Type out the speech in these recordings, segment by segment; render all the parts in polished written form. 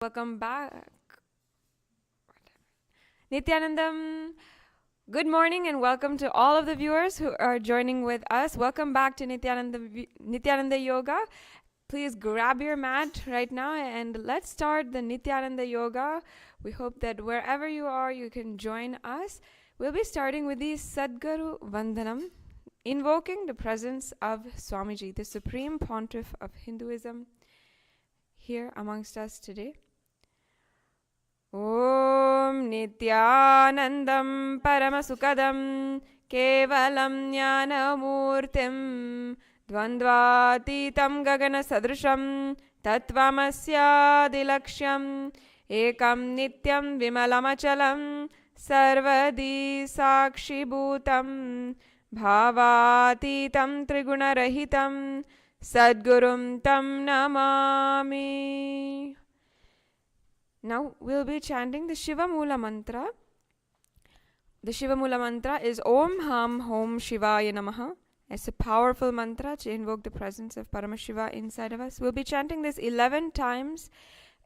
Welcome back. Nithyanandam, good morning and welcome to all of the viewers who are joining with us. Welcome back to Nithyananda Yoga. Please grab your mat right now and let's start the Nithyananda Yoga. We hope that wherever you are, you can join us. We'll be starting with the Sadguru Vandanam, invoking the presence of Swamiji, the Supreme Pontiff of Hinduism, here amongst us today. Om Nithyanandam Paramasukadam Kevalam Jnanamurtim Dvandvatitam Gagana Sadrusham Tattvamasyadilaksham Ekam Nityam Vimalamachalam Sarvadi Sakshibhutam Bhavatitam Trigunarahitam Sadgurum Tam Namami. Now we'll be chanting the Shiva Mula mantra. The Shiva Mula mantra is Om Ham Hom Shivaya Namaha. It's a powerful mantra to invoke the presence of Paramashiva inside of us. We'll be chanting this 11 times,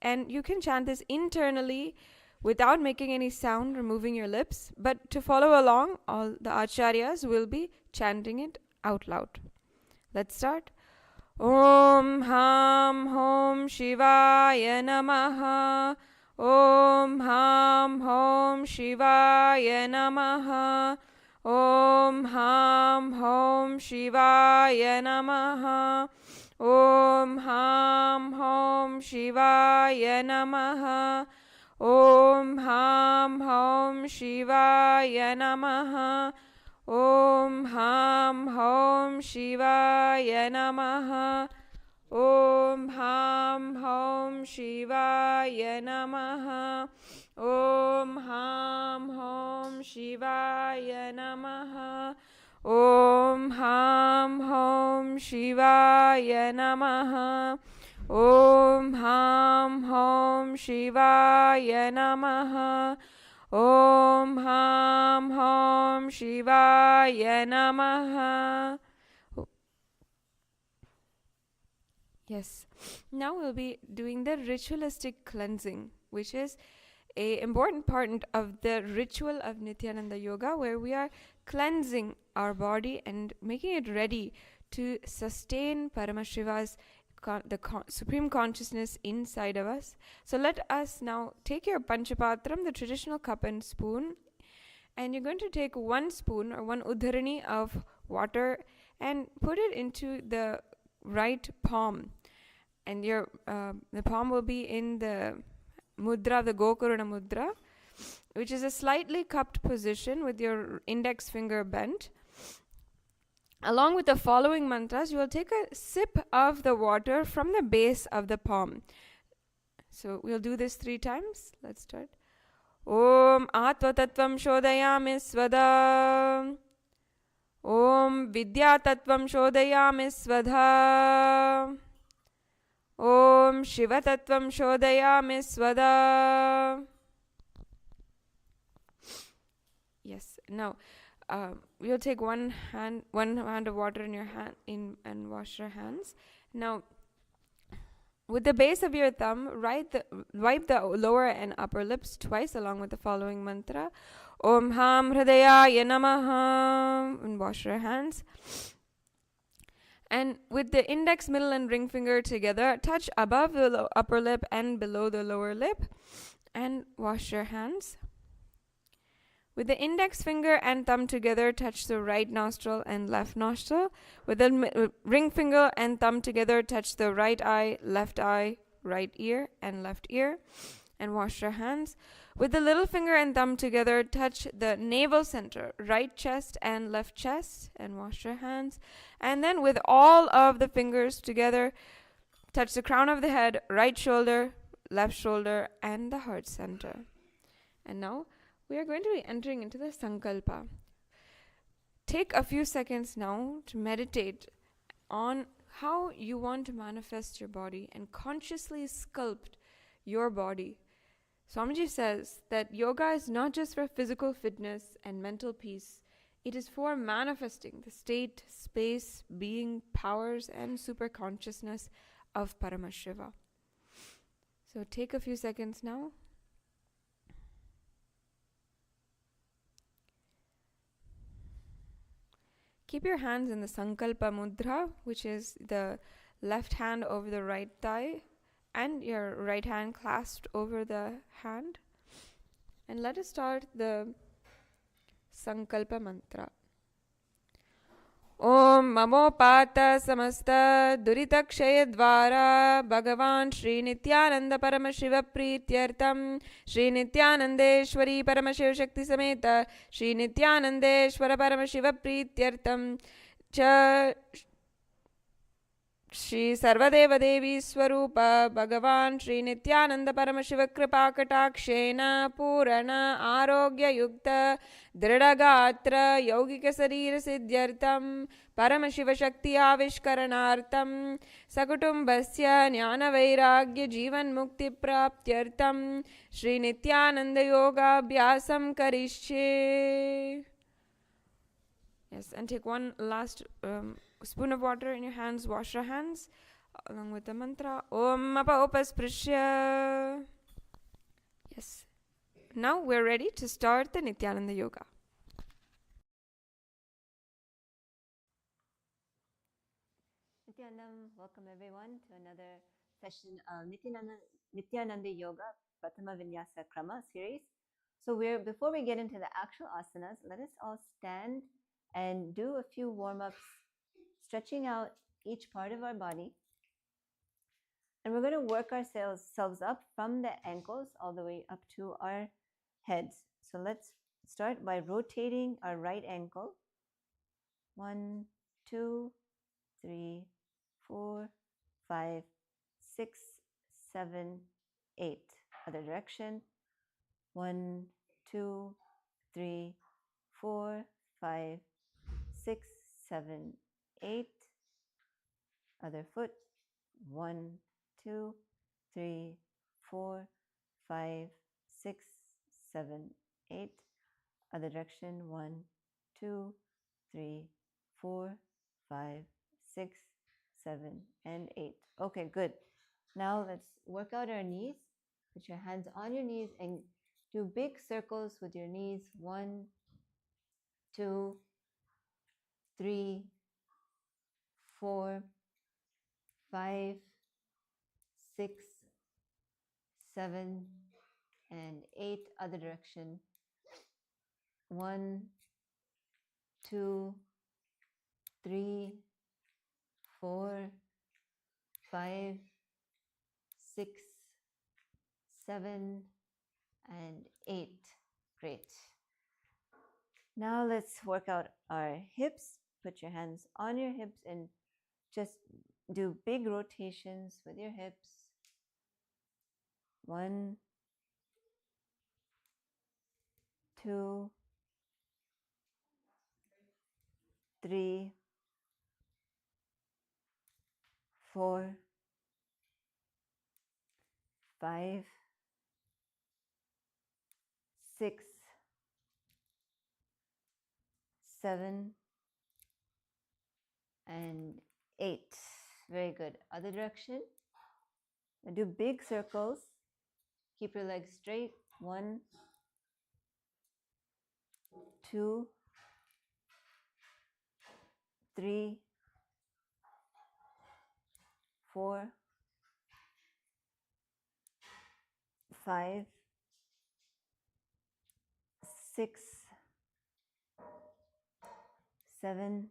and you can chant this internally without making any sound or moving your lips. But to follow along, all the acharyas will be chanting it out loud. Let's start. Om Ham Hom Shivaya Namaha. Om Ham Hom Shivaya Namaha. Om Ham Hom Shivaya Namaha. Om Ham Hom Shivaya Namaha. Om Ham Hom Shivaya Namaha. Om Ham Hom Shivaya Namaha. Om Ham Hom Shivaya Namaha. Om Ham Hom Shivaya Namaha. Om Ham Hom Shivaya Namaha. Om Ham Hom Shivaya Namaha. Om Ham Hom Shivaya Namaha. Yes. Now we'll be doing the ritualistic cleansing, which is an important part of the ritual of Nithyananda Yoga, where we are cleansing our body and making it ready to sustain Paramashiva's supreme consciousness inside of us. So let us now take your Panchapatram, the traditional cup and spoon, and you're going to take 1 spoon or 1 udharani of water and put it into the right palm. And your the palm will be in the mudra, the Gokaruna mudra, which is a slightly cupped position with your index finger bent. Along with the following mantras, you will take a sip of the water from the base of the palm. So we'll do this 3 times. Let's start. Om Atva Tattvam Shodayami Svada. Om Vidya Tattvam Shodayami Svada. Om Shiva Tattvam Shodayami Svada. Yes. Now, you'll take one hand of water in your hand and wash your hands. Now, with the base of your thumb, wipe the lower and upper lips twice, along with the following mantra: Om Ham Hridayaya Namaha, and wash your hands. And with the index, middle, and ring finger together, touch above the upper lip and below the lower lip, and wash your hands. With the index finger and thumb together, touch the right nostril and left nostril. With the ring finger and thumb together, touch the right eye, right ear, and left ear, and wash your hands. With the little finger and thumb together, touch the navel center, right chest and left chest, and wash your hands. And then with all of the fingers together, touch the crown of the head, right shoulder, left shoulder, and the heart center. And now, we are going to be entering into the Sankalpa. Take a few seconds now to meditate on how you want to manifest your body and consciously sculpt your body. Swamiji says that yoga is not just for physical fitness and mental peace. It is for manifesting the state, space, being, powers, and super consciousness of Paramashiva. So take a few seconds now. Keep your hands in the Sankalpa Mudra, which is the left hand over the right thigh and your right hand clasped over the hand. And let us start the Sankalpa Mantra. Om Mamopata Samasta Duritakshaya Dvara Bhagavan Shri Nithyananda Paramashiva Prityartam Shri Nithyanandeshwari Paramashiva Shakti Sameta Shri Nithyanandeshwara Paramashiva Prityartam Cha Shri Sarvadeva Devi Swarupa Bhagavan Shri Nithyananda Paramashiva Kripa Katakshena Purana Arogya Yukta Dridagatra Yogika Sarira Siddhyartam Paramashiva Shakti Avishkaranartam Sakutumbasya Jnana Vairagya Jivan Mukti Praptyartam Shri Nithyananda Yoga Abhyasam Karishye. Yes, and take one last spoon of water in your hands, wash your hands along with the mantra Om Apa Upasprishya. Yes. Now we're ready to start the Nithyananda Yoga. Nithyanandam, welcome everyone to another session of Nithyananda Yoga Prathama Vinyasa Krama series. So before we get into the actual asanas, let us all stand and do a few warm-ups, stretching out each part of our body. And we're going to work ourselves up from the ankles all the way up to our heads. So let's start by rotating our right ankle. 1, 2, 3, 4, 5, 6, 7, 8. Other direction. 1, 2, 3, 4, 5, 6, 7, 8. Other foot. 1, 2, 3, 4, 5, 6, 7, 8. Other direction. 1, 2, 3, 4, 5, 6, 7, and 8. Okay, good. Now let's work out our knees. Put your hands on your knees and do big circles with your knees. 1, 2, 3, 4, 5, 6, 7, and 8. Other direction. 1, 2, 3, 4, 5, 6, 7, and 8. Great. Now let's work out our hips. Put your hands on your hips and just do big rotations with your hips. 1, 2, 3, 4, 5, 6, 7, and 8. Very good. Other direction. And do big circles. Keep your legs straight. 1, 2, 3, 4, 5, 6, 7,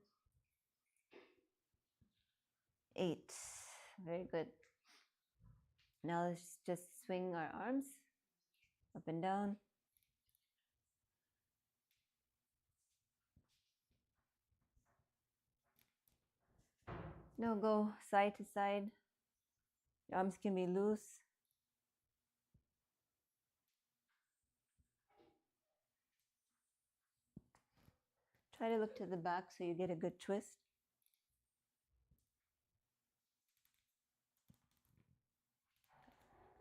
8. Very good. Now let's just swing our arms up and down. Now go side to side. Your arms can be loose. Try to look to the back so you get a good twist.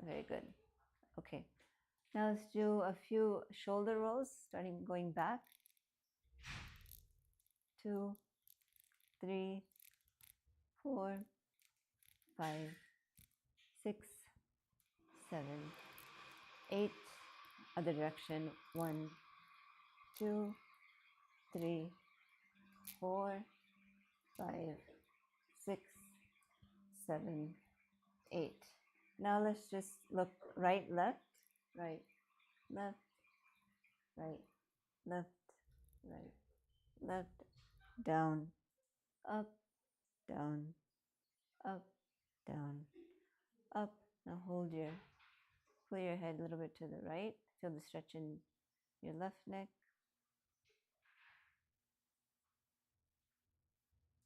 Very good. Okay. Now let's do a few shoulder rolls, going back. 2, 3, 4, 5, 6, 7, 8. Other direction. 1, 2, 3, 4, 5, 6, 7, 8. Now let's just look right, left, right, left, right, left, right, left, down, up, down, up, down, up. Now pull your head a little bit to the right. Feel the stretch in your left neck.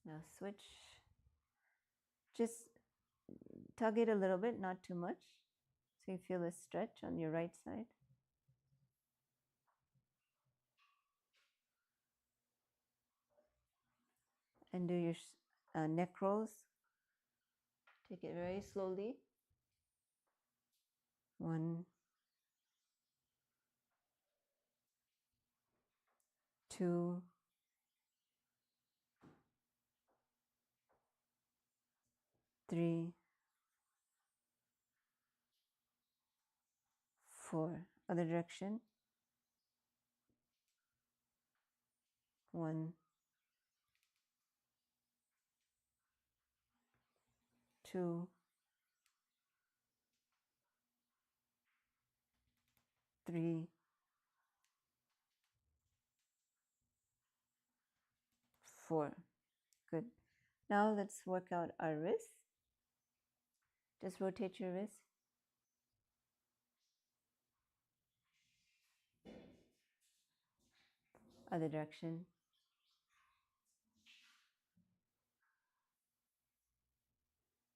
Now switch. Just tug it a little bit, not too much. So you feel a stretch on your right side. And do your neck rolls. Take it very slowly. 1, 2, 3, 4. Other direction. 1, 2, 3, 4. Good. Now let's work out our wrist. Just rotate your wrist. Other direction.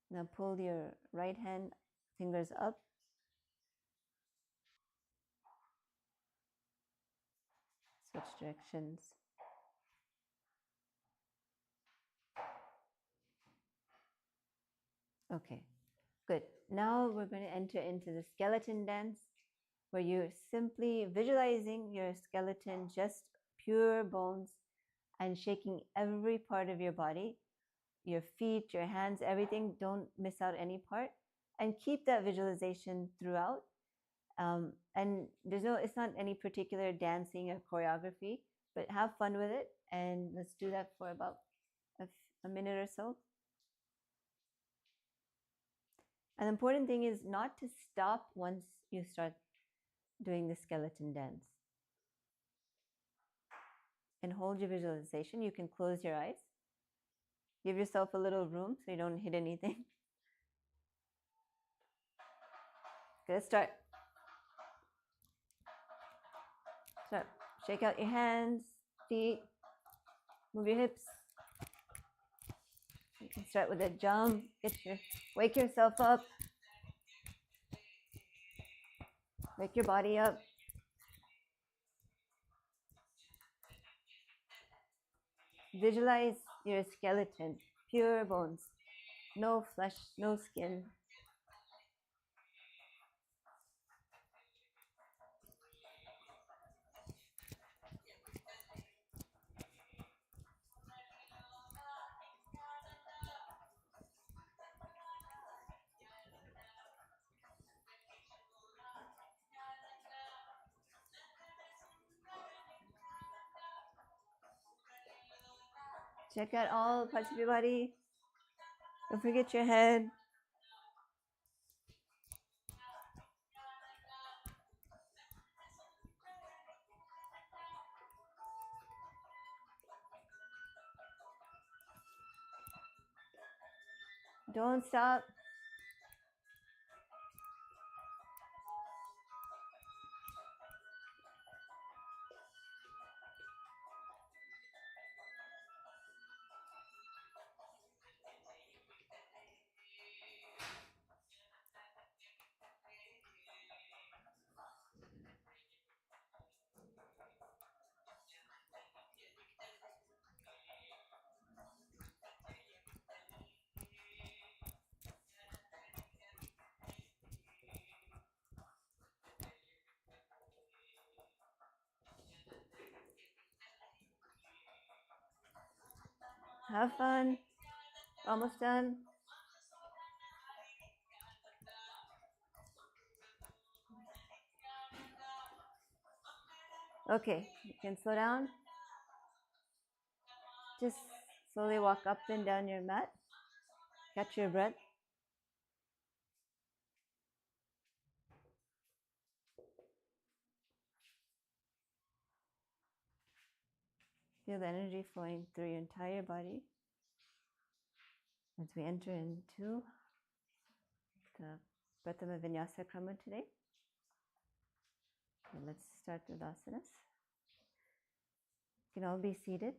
Now pull your right hand fingers up. Switch directions. Okay, good. Now we're going to enter into the skeleton dance, where you're simply visualizing your skeleton, just pure bones, and shaking every part of your body, your feet, your hands, everything. Don't miss out any part, and keep that visualization throughout. And it's not any particular dancing or choreography, but have fun with it. And let's do that for about a minute or so. An important thing is not to stop once you start doing the skeleton dance. And hold your visualization. You can close your eyes. Give yourself a little room so you don't hit anything. Good, start. Start. Shake out your hands, feet, move your hips. You can start with a jump. Wake yourself up. Wake your body up. Visualize your skeleton, pure bones, no flesh, no skin. Check out all parts of your body. Don't forget your head. Don't stop. Have fun. Almost done. Okay, you can slow down. Just slowly walk up and down your mat. Catch your breath. Feel the energy flowing through your entire body as we enter into the Prathama Vinyasa Krama today. And let's start with asanas. You can all be seated.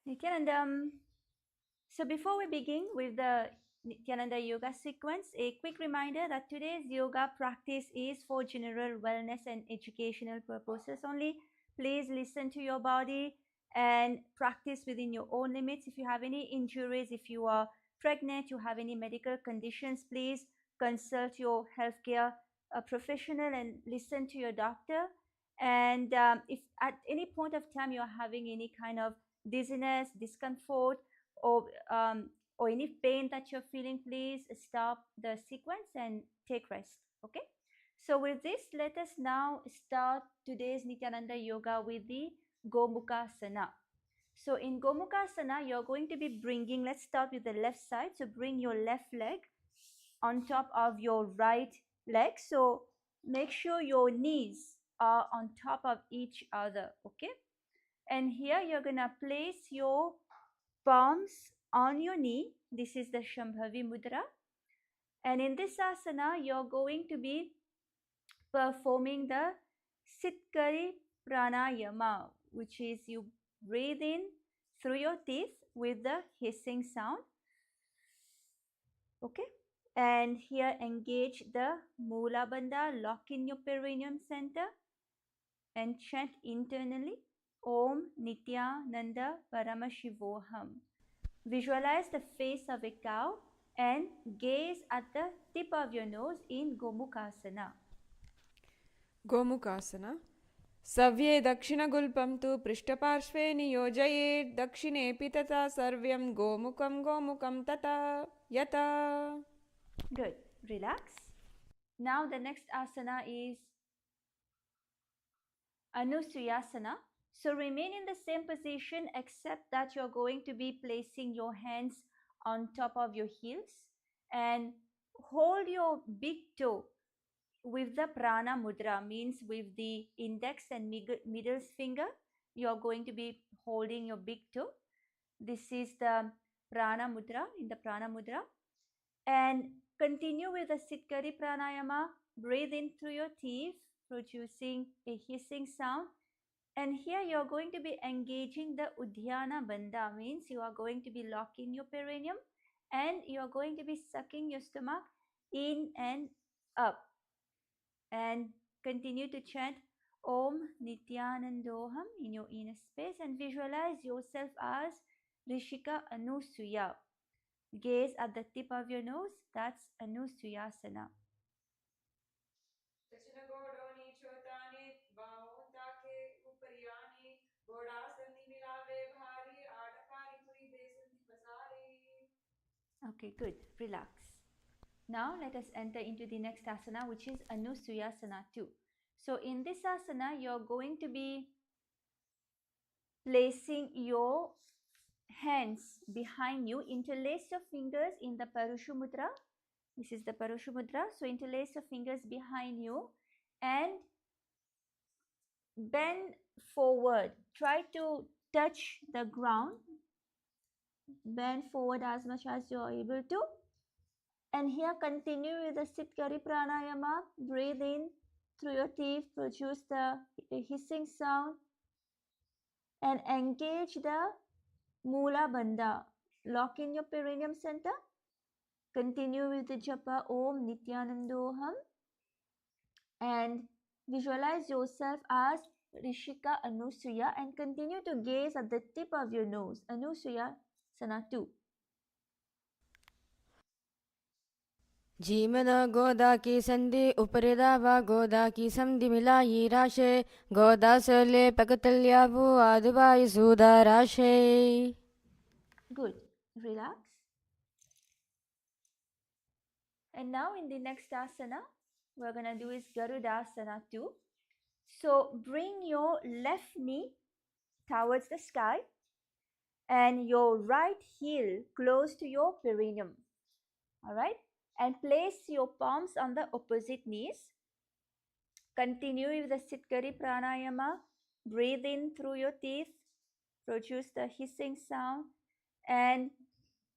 Nithyanandam. So before we begin with the Nithyananda yoga sequence, a quick reminder that today's yoga practice is for general wellness and educational purposes only. Please listen to your body and practice within your own limits. If you have any injuries, if you are pregnant, you have any medical conditions, please consult your healthcare professional and listen to your doctor. And if at any point of time you are having any kind of dizziness, discomfort, or or any pain that you're feeling, please stop the sequence and take rest. Okay. So with this, let us now start today's Nityananda Yoga with the Gomukasana. So in Gomukasana, you're going to be bringing, let's start with the left side. So bring your left leg on top of your right leg. So make sure your knees are on top of each other. Okay. And here you're going to place your palms on your knee. This is the Shambhavi Mudra. And in this asana, you're going to be performing the Sitkari Pranayama, which is you breathe in through your teeth with the hissing sound. Okay. And here engage the Mula Bandha, lock in your perineum center and chant internally Om Nithyananda Paramashivoham. Visualize the face of a cow and gaze at the tip of your nose in Gomukhasana. Gomukasana. Savye Dakshinagulpam tu Prishtaparshve Niyojaye Dakshine Pitata Sarvyam Gomukam Gomukam Tata Yata. Good. Relax. Now the next asana is Anusuyasana. So remain in the same position except that you're going to be placing your hands on top of your heels and hold your big toe with the prana mudra, means with the index and middle finger. You're going to be holding your big toe. This is the prana mudra, in the prana mudra. And continue with the Sitkari pranayama. Breathe in through your teeth, producing a hissing sound. And here you're going to be engaging the Udhyana Bandha, means you are going to be locking your perineum and you're going to be sucking your stomach in and up. And continue to chant Om Nithyanandoham in your inner space and visualize yourself as Rishika Anusuya. Gaze at the tip of your nose, that's Anusuyasana. Okay, good. Relax. Now let us enter into the next asana, which is Anusuyasana 2. So in this asana, you're going to be placing your hands behind you, interlace your fingers in the Parushu Mudra. This is the Parushu Mudra. So interlace your fingers behind you and bend forward. Try to touch the ground. Bend forward as much as you're able to. And here continue with the Sitkari Pranayama. Breathe in through your teeth, produce the hissing sound, and engage the Mula Bandha. Lock in your perineum center. Continue with the japa Om Nithyanandoham and visualize yourself as Rishika Anusuya and continue to gaze at the tip of your nose. Anusuya Sana 2. जीमन गोदा की संधि उपरिदावा गोदा की संधि मिलाई राशे गोदा सले पकतल्याबु आदुबाई सुदा राशे. Good. Relax. And now in the next asana, we're going to do is Garudasana 2. So bring your left knee towards the sky and your right heel close to your perineum. All right. And place your palms on the opposite knees. Continue with the Sitkari Pranayama. Breathe in through your teeth. Produce the hissing sound. And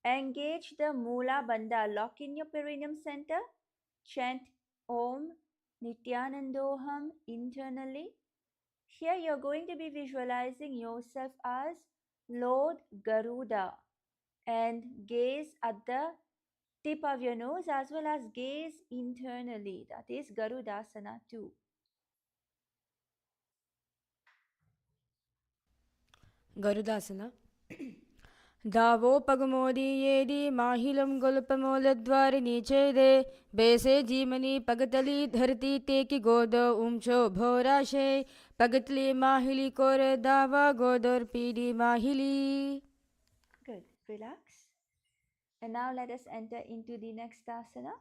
engage the Mula Bandha. Lock in your perineum center. Chant Om Nithyanandoham internally. Here you're going to be visualizing yourself as Lord Garuda and gaze at the tip of your nose as well as gaze internally. That is Garudasana 2. गरुदासना दावो पगमोदी येदी माहिलम गुलपमोलद्वार नीचे दे बेसे जीमनी पगतली धरती ते की गोद उमचो भोराशे पगतली माहिली core दावा गोदर PD माहिली. Good. Relax. And now let us enter into the next asana.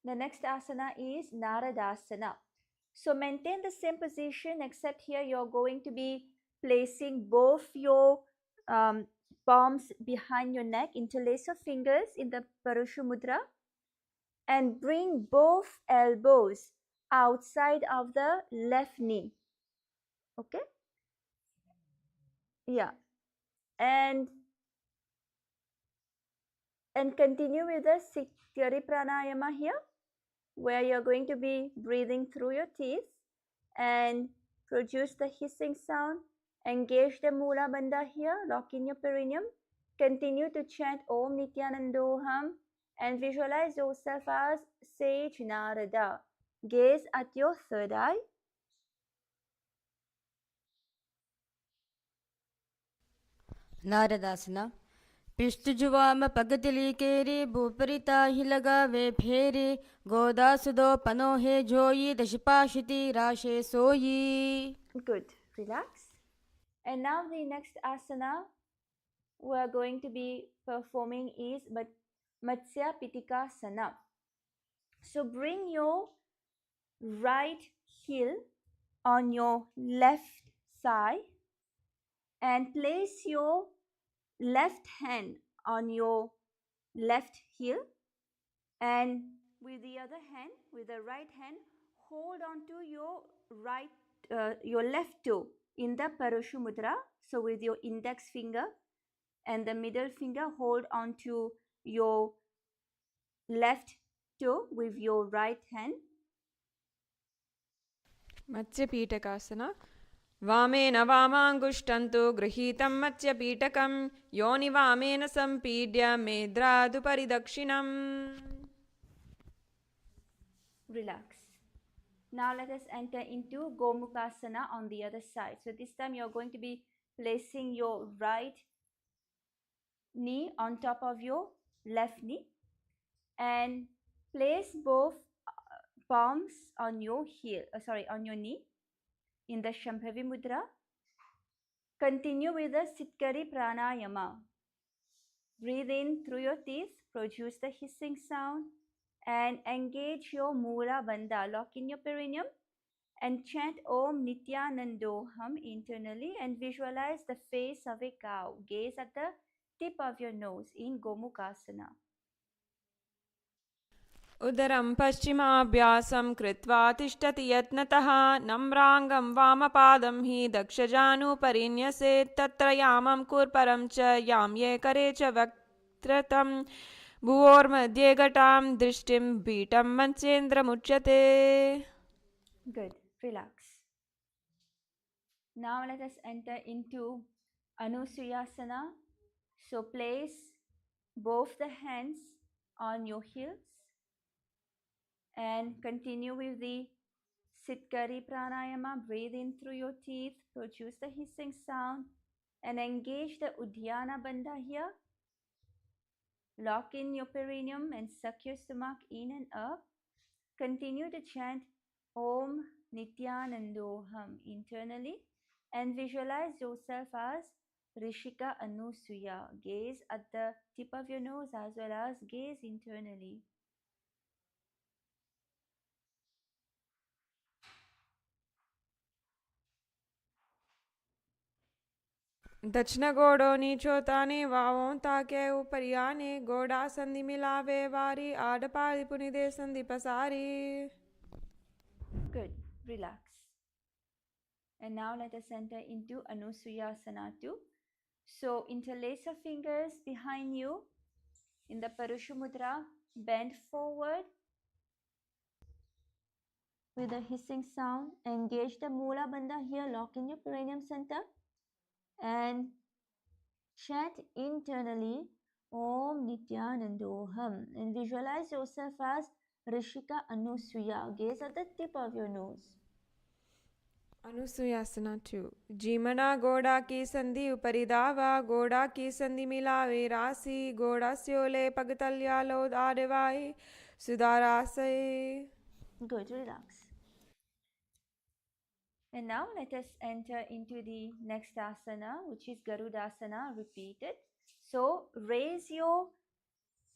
The next asana is Naradasana. So maintain the same position except here you're going to be placing both your palms behind your neck, interlace your fingers in the Parushu Mudra and bring both elbows outside of the left knee. Okay? Yeah. And continue with the Sityari Pranayama here, where you're going to be breathing through your teeth and produce the hissing sound. Engage the Mula Bandha here, lock in your perineum. Continue to chant Om Nithyanandoham and visualize yourself as Sage Narada. Gaze at your third eye. नारदासना पिष्ट जुवाम पगतली केरे भूपरिता ही लगावे फेरे गोदासुदो पनोहे जोई दशपाशिति राशे सोई. Good. Relax. And now the next asana we're going to be performing is Matsya Pitikasana. So bring your right heel on your left side and place your left hand on your left heel and with the other hand, with the right hand, hold on to your left toe in the Parushu Mudra. So with your index finger and the middle finger, hold on to your left toe with your right hand. मत्स्यपीठकासना वामेन वामाङ्गुष्ठन्तु गृहीतं मत्स्यपीठकं योनिवामेन सम्पीड्य मेद्रादुपरि दक्षिणम्. Relax. Now let us enter into Gomukhasana on the other side. So this time you're going to be placing your right knee on top of your left knee and place both palms on your on your knee in the Shambhavi Mudra. Continue with the Sitkari Pranayama. Breathe in through your teeth, produce the hissing sound, and engage your Mula Bandha. Lock in your perineum and chant Om Nithyanandoham internally and visualize the face of a cow. Gaze at the tip of your nose in Gomukhasana. उदरं पश्चिमाभ्यासं कृत्वा तिष्ठति यत्नतः नम्राङ्गं वामपादं हि दक्षजानुपरिन्यसेत् तत्र यामं कुर्परं च याम्ये करे च वक्त्रतं भुवोर्मध्ये घटां दृष्टिं पीठं मत्स्येन्द्रमुच्यते. Good. Relax. Now let us enter into Anusuyasana. So place both the hands on your heels and continue with the Sitkari Pranayama. Breathe in through your teeth, produce the hissing sound and engage the Uddiyana Bandha here. Lock in your perineum and suck your stomach in and up. Continue to chant Om Nithyanandoham internally and visualize yourself as Rishika Anusuya. Gaze at the tip of your nose as well as gaze internally. दक्षिण गोड़ो नीचो ताने वावों ताके ऊपर आने गोड़ा संधि मिलावे वारी आडपारी पुनिदे संधि पसारी. Good. Relax. And now let us enter into Anusuyasana 2. So interlace your fingers behind you in the Parusha Mudra. Bend forward with a hissing sound. Engage the Mula Bandha here. Lock in your perineum center. And chant internally Om Nithyanandoham. And visualize yourself as Rishika Anusuya. Gaze at the tip of your nose. अनुसूयासना 2. जीमना गोड़ा की संधि उपरि दावा गोड़ा की संधि मिलावे राशि गोड़ा स्योले पगतल्या लोद आदिवाई सुधारासय. Good, relax. And now let us enter into the next asana, which is Garudasana. Repeat it. So raise your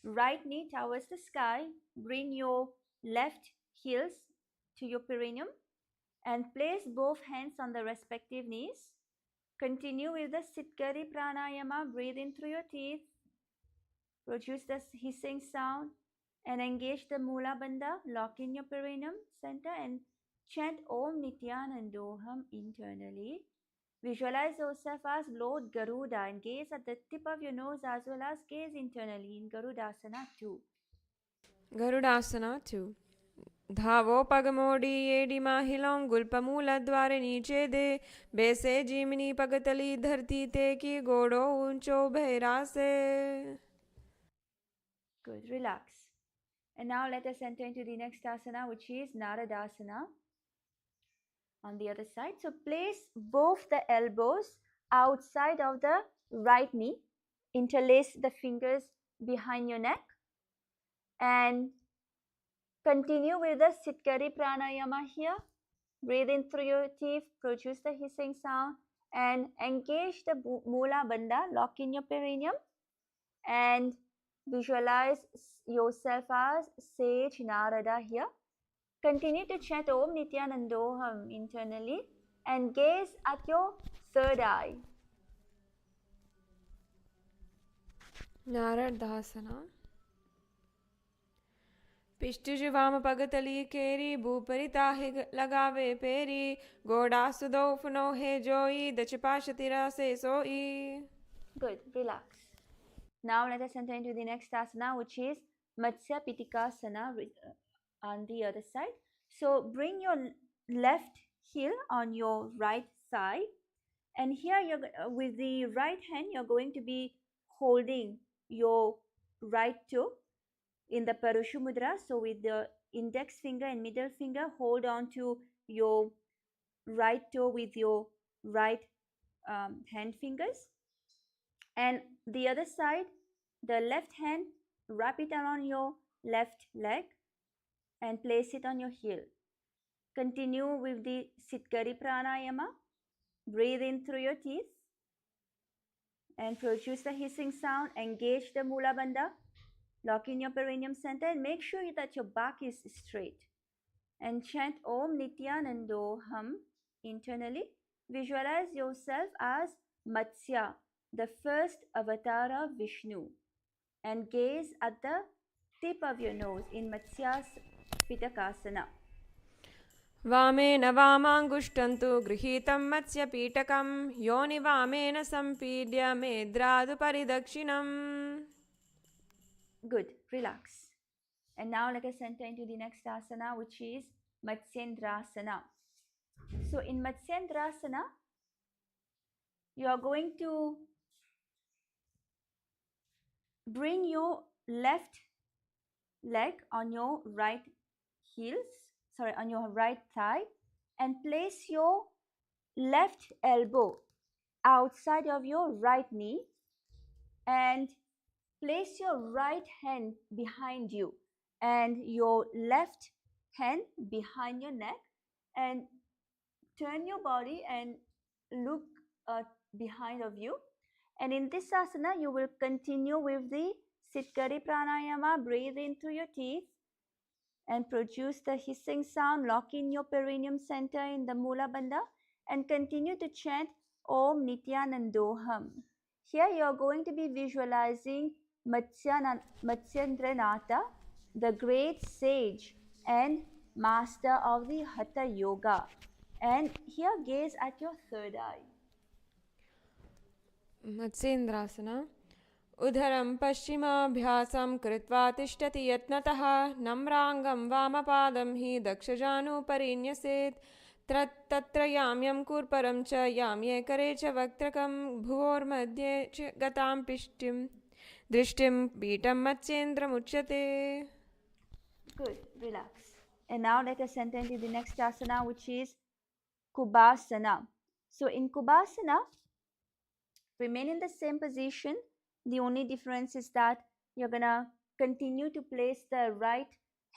right knee towards the sky. Bring your left heels to your perineum and place both hands on the respective knees. Continue with the Sitkari Pranayama. Breathe in through your teeth. Produce the hissing sound and engage the Mula Bandha. Lock in your perineum center and chant Om Nithyanandoham internally. Visualize yourself as Lord Garuda and gaze at the tip of your nose as well as gaze internally in Garudasana 2. गरुडासना 2. धावो पगमोड़ी AD माहिलों गुल्पमूल द्वारे नीचे दे बेसे जीमनी पगतली धरती ते की गोड़ो ऊंचो बहरासे. Good, relax. And now let us enter into the next asana, which is Naradasana on the other side. So place both the elbows outside of the right knee, interlace the fingers behind your neck and continue with the Sitkari Pranayama here. Breathe in through your teeth, produce the hissing sound and engage the Mula Bandha. Lock in your perineum and visualize yourself as Sage Narada here. Continue to chant Om Nithyanandoham internally and gaze at your third eye. नारदासना. पिष्टुजु वाम पगतली केरी भूपरि ताहि लगावे peri गोड़ा सुदो फुनो हे जोई दचपाश तिरा से सोई. Good, relax. Now let us enter into the next asana, which is Matsya Pitikasana on the other side. So bring your left heel on your right side, and here you're with the right hand you're going to be holding your right toe in the Parusha Mudra. So with the index finger and middle finger, hold on to your right toe with your right hand fingers, and the other side, the left hand, wrap it around your left leg and place it on your heel. Continue with the Sitkari Pranayama. Breathe in through your teeth and produce the hissing sound. Engage the Mula Bandha. Lock in your perineum center and make sure that your back is straight. And chant Om Nithyanandoham internally. Visualize yourself as Matsya, the first avatar of Vishnu, and gaze at the tip of your nose in Matsya's Pitakasana. वामेन वामाङ्गुष्ठन्तु गृहीतं मत्स्यपीठकं योनिवामेन सम्पीड्य मेद्रादुपरिदक्षिणम्. Good. Relax. And now let us enter into the next asana, which is Matsyendrasana. So in Matsyendrasana, you are going to bring your left leg on your right on your right thigh, and place your left elbow outside of your right knee, and place your right hand behind you and your left hand behind your neck, and turn your body and look behind of you. And in this asana, you will continue with the Sitkari Pranayama. Breathe in through your teeth and produce the hissing sound. Lock in your perineum center in the Mula Bandha and continue to chant Om Nithyanandoham. Here you are going to be visualizing Matsyendranatha, the great sage and master of the Hatha Yoga. And here gaze at your third eye. मत्स्येन्द्रासना. उदरं पश्चिमाभ्यासं कृत्वा तिष्ठति यत्नतः नम्राङ्गं वामपादं हि दक्षजानुपरिन्यसेत् तत्र याम्यं कूर्परं च याम्ये करे च वक्त्रकं भुवोर्मध्ये च गतां दृष्टिं पीठं मत्स्येन्द्रमुच्यते. Good. Relax. And now let us enter into the next asana, which is Kubasana. So in Kubasana, remain in the same position. The only difference is that you're going to continue to place the right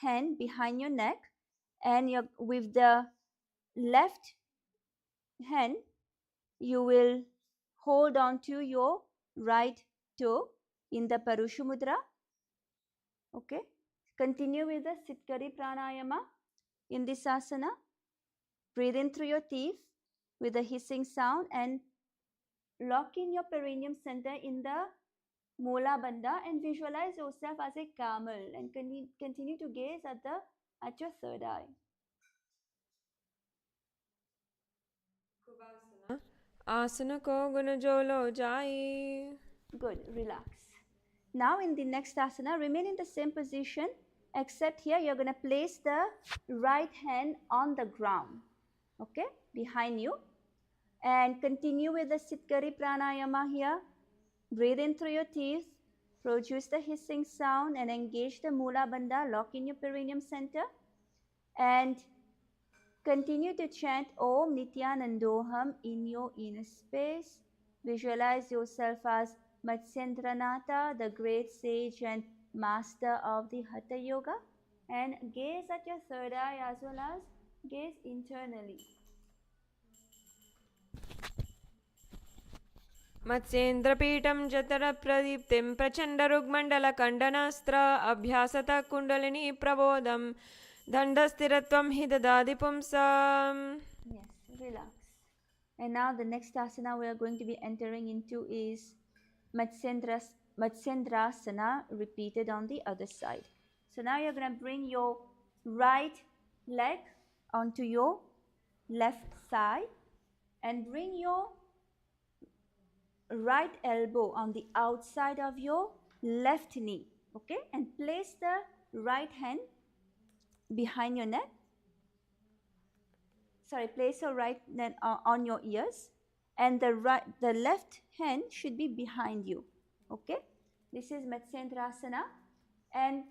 hand behind your neck, and with the left hand, you will hold on to your right toe in the Parusha Mudra. Okay. Continue with the Sitkari Pranayama in this asana. Breathe in through your teeth with a hissing sound and lock in your perineum center in the Mula Bandha and visualize yourself as a camel and continue to gaze at your third eye. Asana ko gunajolo jai. Good. Relax. Now in the next asana, remain in the same position, except here you're going to place the right hand on the ground, okay, behind you, and continue with the Sitkari Pranayama here. Breathe in through your teeth, produce the hissing sound and engage the Mula Bandha. Lock in your perineum center and continue to chant Om Nithyanandoham in your inner space. Visualize yourself as Matsyendranatha, the great sage and master of the Hatha Yoga, and gaze at your third eye as well as gaze internally. मत्स्येन्द्रपीठं जतरप्रदीप्तिं प्रचण्डरुग्मण्डलकण्डनास्त्र अभ्यासतः kundalini प्रबोधं दण्डस्थिरत्वं हि ददाति पुंसाम्. Yes, relax. And now the next asana we are going to be entering into is Matsyendrasana repeated on the other side. So now you're going to bring your right leg onto your left side and bring your right elbow on the outside of your left knee, okay, and place the right hand behind your neck. Place your right hand on your ears, and the left hand should be behind you, okay. This is Matsyendrasana, and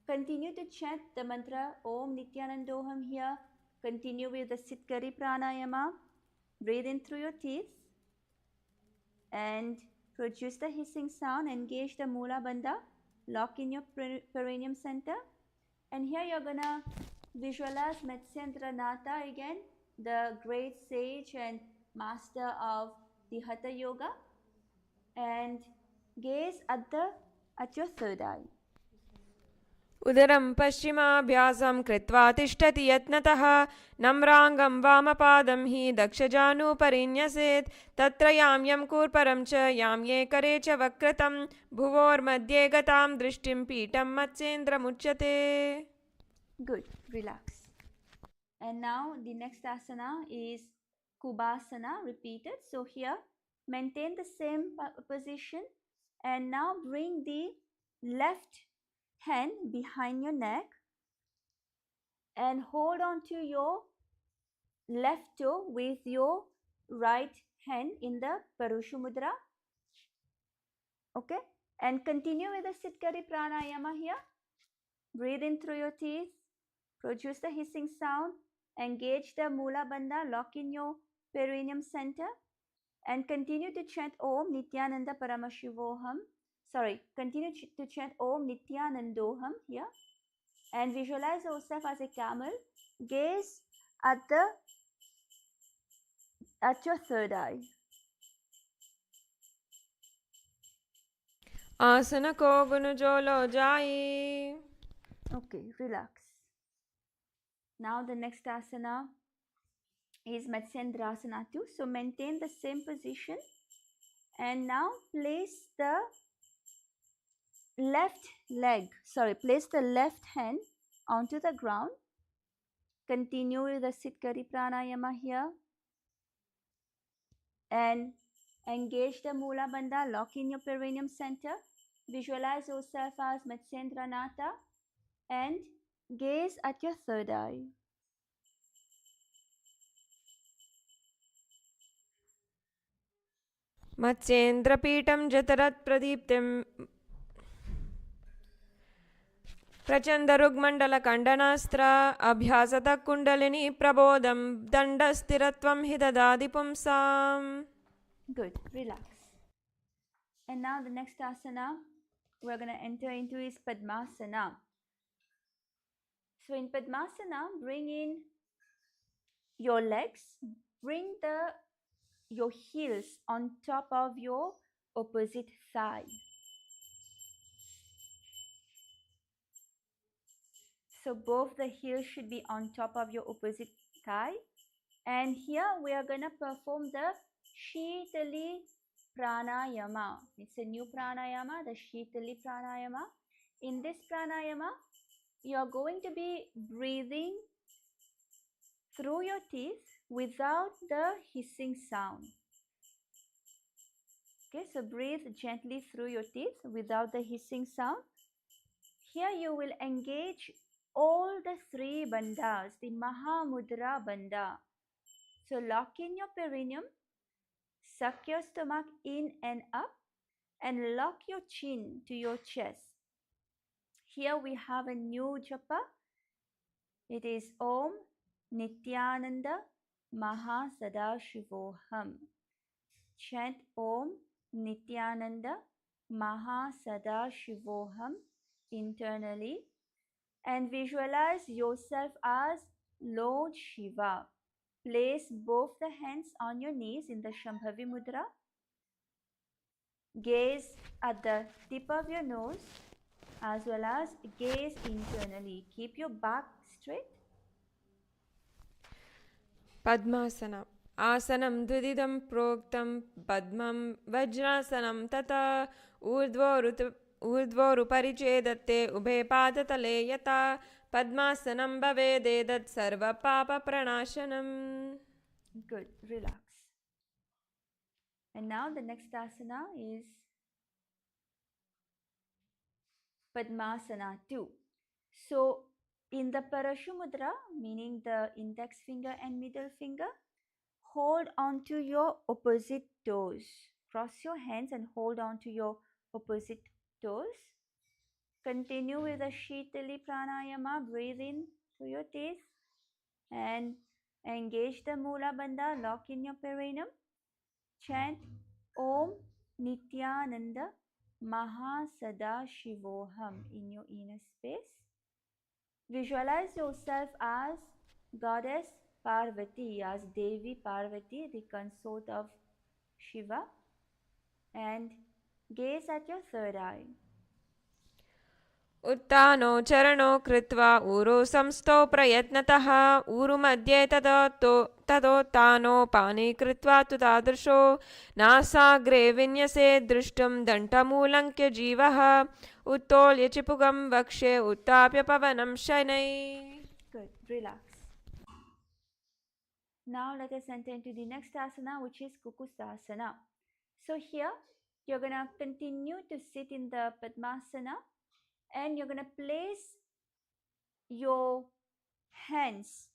continue to chant the mantra Om Nithyanandoham here. Continue with the Sitkari Pranayama. Breathe in through your teeth and produce the hissing sound. Engage the Mula Bandha. Lock in your perineum center. And here you're going to visualize Matsyendranatha again, the great sage and master of the Hatha Yoga. and gaze at your third eye. उदरं पश्चिमाभ्यासं कृत्वा तिष्ठति यत्नतः नम्राङ्गं वामपादं हि दक्षजानुपरिन्यसेत् तत्र याम्यं कूर्परं च याम्ये करे च वक्रतं भुवोर्मध्ये गतां दृष्टिं पीठं मत्सेन्द्रमुच्यते. Good. Relax. And now the next asana is Kubasana, repeated. So here, maintain the same position and now bring the left hand behind your neck and hold on to your left toe with your right hand in the Parushu Mudra. Okay, and continue with the Sitkari Pranayama here. Breathe in through your teeth, produce the hissing sound, engage the Mula Bandha, lock in your perineum center, and continue to chant Om Nithyananda Paramashivoham. Continue to chant Om Nithyanandoham here, and visualize yourself as a camel. Gaze at your third eye. आसन को गुनुजोलो जाई. Okay, relax. Now the next asana is Matsyendrasana 2. So maintain the same position and now place the left hand onto the ground. Continue with the Sitkari Pranayama here and engage the Mula Bandha, lock in your perineum center. Visualize yourself as Matsyendranatha and gaze at your third eye. मत्स्येन्द्रपीठं जतरत् प्रदीप्तिं प्रचण्डरुग्मण्डलकण्डनास्त्र अभ्यासतः kundalini प्रबोधं दण्डस्थिरत्वं हि ददाति पुंसाम्. Good, relax. And now the next asana we're going to enter into is Padmasana. So in Padmasana, bring in your legs, bring your heels on top of your opposite thigh. So both the heels should be on top of your opposite thigh. And here we are going to perform the Shitali Pranayama. It's a new pranayama, the Shitali Pranayama. In this pranayama, you are going to be breathing through your teeth without the hissing sound. Okay, so breathe gently through your teeth without the hissing sound. Here you will engage all the three bandhas, the Mahamudra bandha. So lock in your perineum, suck your stomach in and up, and lock your chin to your chest. Here we have a new japa. It is Om Nithyananda Mahasadashivoham. Chant Om Nithyananda Mahasadashivoham internally and visualize yourself as Lord Shiva. Place both the hands on your knees in the Shambhavi Mudra. Gaze at the tip of your nose as well as gaze internally. Keep your back straight. पद्मासनम् आसनं द्विविधं प्रोक्तं पद्मं वज्रासनं तथा ऊर्ध्वोरुपरि चेदत्ते उभे पादतले यथा पद्मासनं भवेदेतत् सर्वपापप्रणाशनम्. Good, relax. And now the next asana is Padmasana 2. So in the Parashu Mudra, meaning the index finger and middle finger, hold on to your opposite toes. Cross your hands and hold on to your opposite toes. Continue with the Shitali Pranayama. Breathe in through your teeth and engage the Mula Bandha. Lock in your perineum. Chant Om Nithyananda Mahasadashivoham in your inner space. Visualize yourself as Goddess Parvati, as Devi Parvati, the consort of Shiva, and Gaze at your third eye. उत्तानो चरणो कृत्वा ऊरो संस्थो प्रयत्नतः ऊरुमध्ये तदोत्तानो पानी कृत्वा तु तादृशो नासाग्रे विन्यसे दृष्टुं दण्टमूलङ्क्य जीवः उत्तोल्य चिपुगं वक्ष्ये उत्ताप्य पवनं शनैः. Good. Relax. Now let us enter into the next asana, which is Kukusasana. So here you're going to continue to sit in the Padmasana, and you're going to place your hands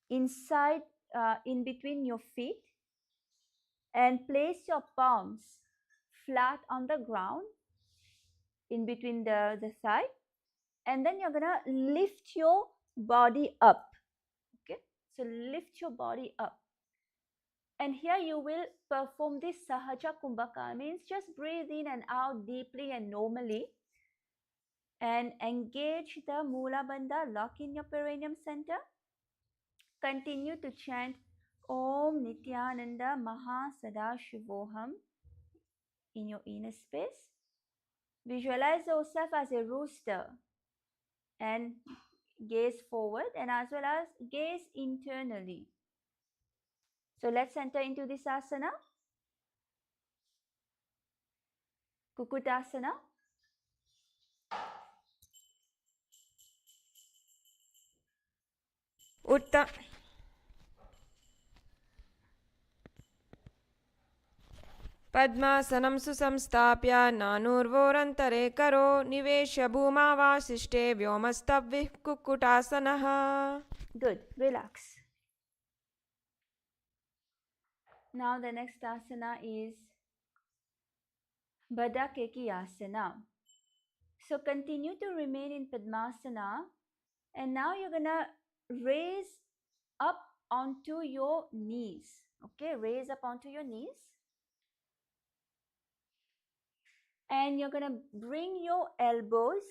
inside, in between your feet, and place your palms flat on the ground in between the thigh, and then you're going to lift your body up. Okay, so lift your body up. And here you will perform this Sahaja Kumbhaka, means just breathe in and out deeply and normally, and engage the Mula Bandha, lock in your perineum center. Continue to chant Om Nithyananda Maha Sadashivoham in your inner space. Visualize yourself as a rooster and gaze forward, and as well as gaze internally. So let's enter into this asana, Kukutasana. पद्मासनं सुसंस्थाप्य नानूर्वोरन्तरे करो निवेश्य भूमावासिष्ठे व्योमस्तव्यः कुक्कुटासनः. Good. Relax. Now the next asana is Baddha Keki Asana. So continue to remain in Padmasana, and now you're gonna raise up onto your knees. Okay, raise up onto your knees, and you're gonna bring your elbows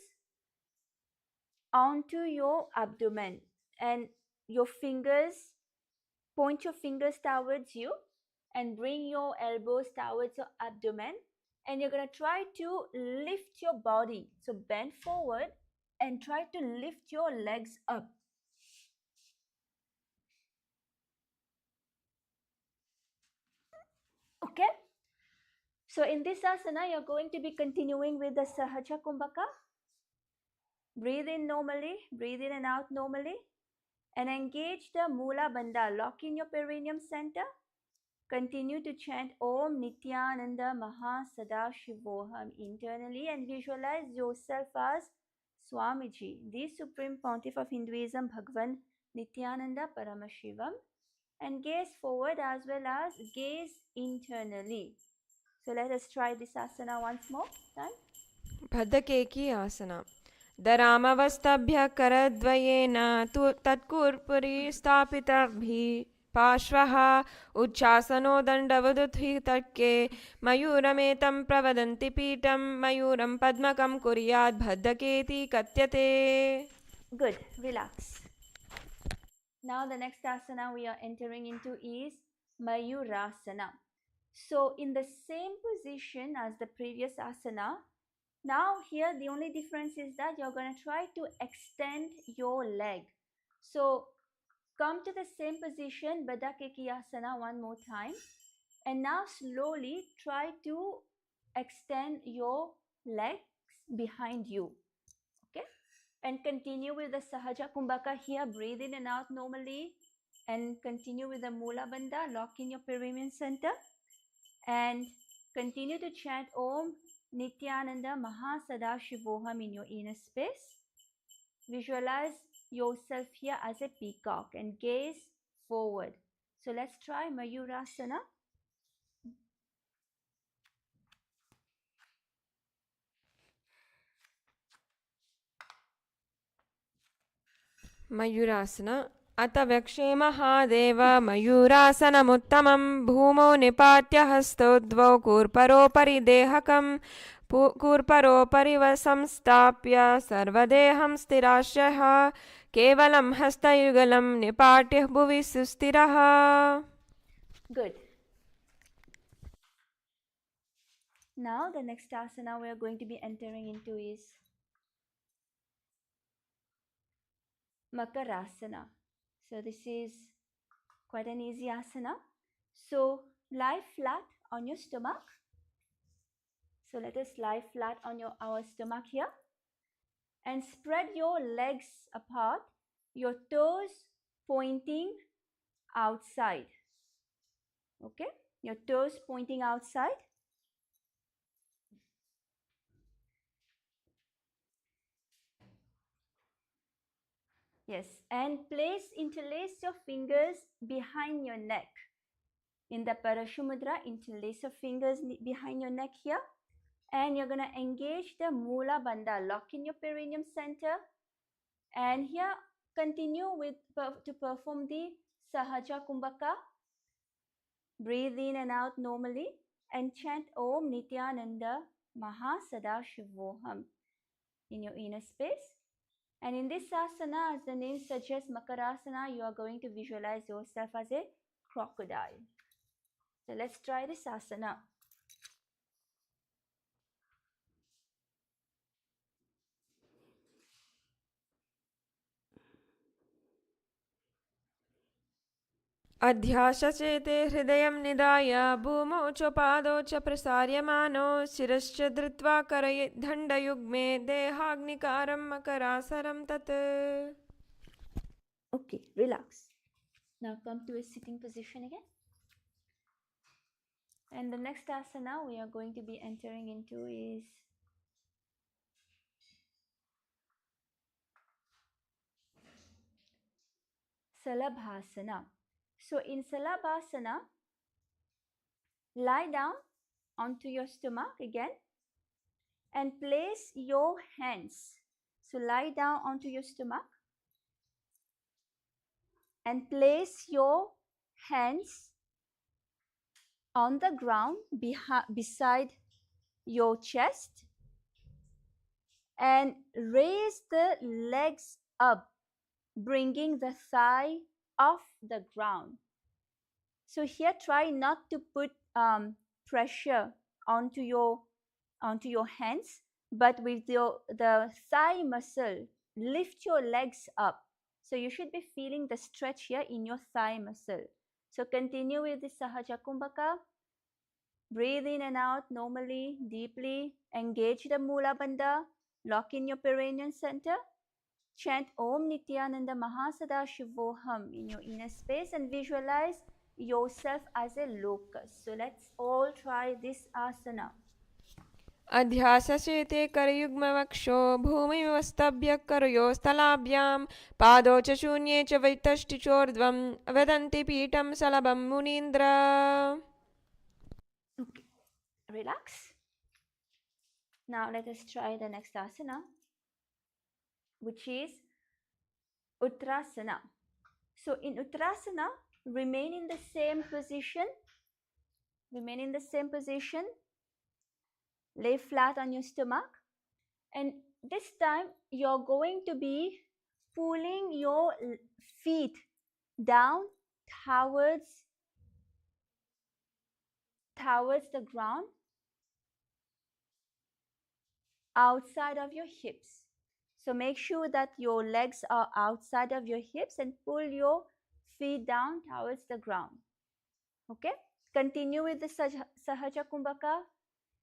onto your abdomen, and your fingers, point your fingers towards you and bring your elbows towards your abdomen, and you're going to try to lift your body. So bend forward and try to lift your legs up. Okay, so in this asana you're going to be continuing with the Sahaja Kumbhaka. Breathe in normally, breathe in and out normally, and engage the Mula Bandha, lock in your perineum center. Continue to chant Om Nithyananda Maha Sadashivoham internally, and visualize yourself as Swamiji, the Supreme Pontiff of Hinduism, Bhagavan Nithyananda Paramashivam, and gaze forward as well as gaze internally. So let us try this asana once more. Done? बद्धकेकी आसना. दरामवस्तभ्य करद्वयेन तत्कुर्पुरी स्थापितभिः पार्श्वः उच्चासनो दण्डवदुत्थिः तर्के मयूरमेतं प्रवदन्ति पीठं मयूरं पद्मकं कुर्यात् बद्धकेति कथ्यते. Good. Relax. Now the next asana we are entering into is Mayurasana. So in the same position as the previous asana, now here the only difference is that you're going to try to extend your leg. So come to the same position, Baddha Keki Asana, one more time, and now slowly try to extend your legs behind you. Okay, and continue with the Sahaja Kumbhaka here. Breathe in and out normally, and continue with the Mula Bandha. Lock in your perineum center, and continue to chant Om Nithyananda Maha Sadashivoham in your inner space. Visualize yourself here as a peacock and gaze forward. So let's try Mayurasana. मयूरासन. अत वक्षे महादेव मयूरासनमुत्तमं भूमौ निपात्य हस्तौ कूर्परोपरि देहकं कूर्परोपरि संस्थाप्य सर्वदेहं स्थिराश्रयः केवलं हस्तयुगलं निपाट्य भुवि सुस्थिरः. Good. Now the next asana we are going to be entering into is Makarasana. So this is quite an easy asana. So lie flat on your stomach. So let us lie flat on our stomach here and spread your legs apart, your toes pointing outside. Okay, your toes pointing outside. Yes, and interlace your fingers behind your neck. In the Parashumudra, interlace your fingers behind your neck here. And you're going to engage the Mula Bandha, lock in your perineum center. And here, continue to perform the Sahaja Kumbhaka. Breathe in and out normally and chant Om Nithyananda Mahasada Shivoham in your inner space. And in this asana, as the name suggests, Makarasana, you are going to visualize yourself as a crocodile. So let's try this asana. अध्यासचेते हृदयं निधाय भूमौ च पादौ च प्रसार्यमानो शिरश्च धृत्वा करये दण्डयुग्मे देहाग्निकारं मकरासनं तत्. Okay, relax. Now come to a sitting position again. And the next asana we are going to be entering into is Salabhasana. So in Salabhasana, lie down onto your stomach again and place your hands. So lie down onto your stomach and place your hands on the ground beside your chest and raise the legs up, bringing the thigh off the ground. So here try not to put pressure onto your hands, but with the thigh muscle, lift your legs up. So you should be feeling the stretch here in your thigh muscle. So continue with the Sahaja Kumbhaka. Breathe in and out normally, deeply. Engage the Mula Bandha. Lock in your perineum center. Chant Om Nithyananda Mahasada Shivoham in your inner space and visualize yourself as a locust. So let's all try this asana. अध्यासचेते करयुग्मवक्षो भूमिमस्तभ्य करयो स्थलाभ्यां पादौ च शून्ये च वैतष्टिचोर्ध्वं वदन्ति पीठं सलभं मुनीन्द्र. Okay, relax. Now let us try the next asana, which is Uttarasana. So in Uttarasana, remain in the same position. Remain in the same position. Lay flat on your stomach. And this time you're going to be pulling your feet down towards the ground, outside of your hips. So make sure that your legs are outside of your hips and pull your feet down towards the ground. Okay, continue with the Sahaja Kumbhaka.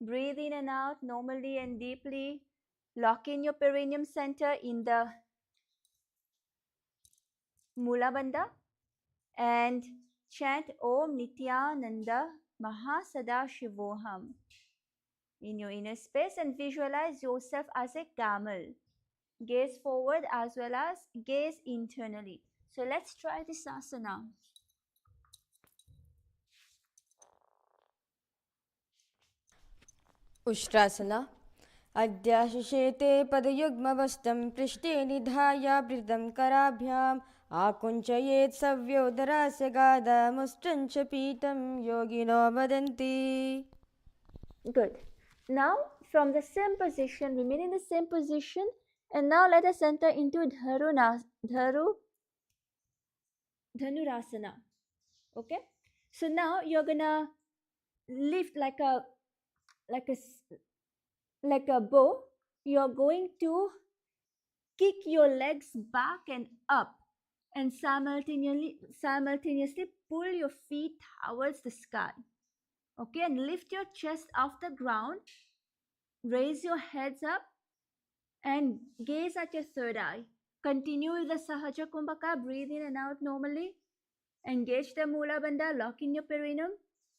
Breathe in and out normally and deeply. Lock in your perineum center in the Mula Bandha and chant Om Nithyananda Mahasada Shivoham in your inner space and visualize yourself as a camel. Gaze forward as well as gaze internally. So let's try this asana. उष्ट्रासना. अद्याशिषेते पदयुग्मवस्तं पृष्ठे निधाय वृद्धं कराभ्याम् आकुञ्चयेत् सव्योदरास्य गादामुष्ट्रञ्च पीठं योगिनो वदन्ति. Good. Now from the same position, remain in the same position, and now let us enter into Dhanurasana. Okay. So now you're gonna lift like a like a bow. You're going to kick your legs back and up and simultaneously pull your feet towards the sky. Okay, and lift your chest off the ground, raise your heads up and gaze at your third eye. Continue with the Sahaja Kumbhaka, breathe in and out normally. Engage the Mula Bandha, lock in your perineum.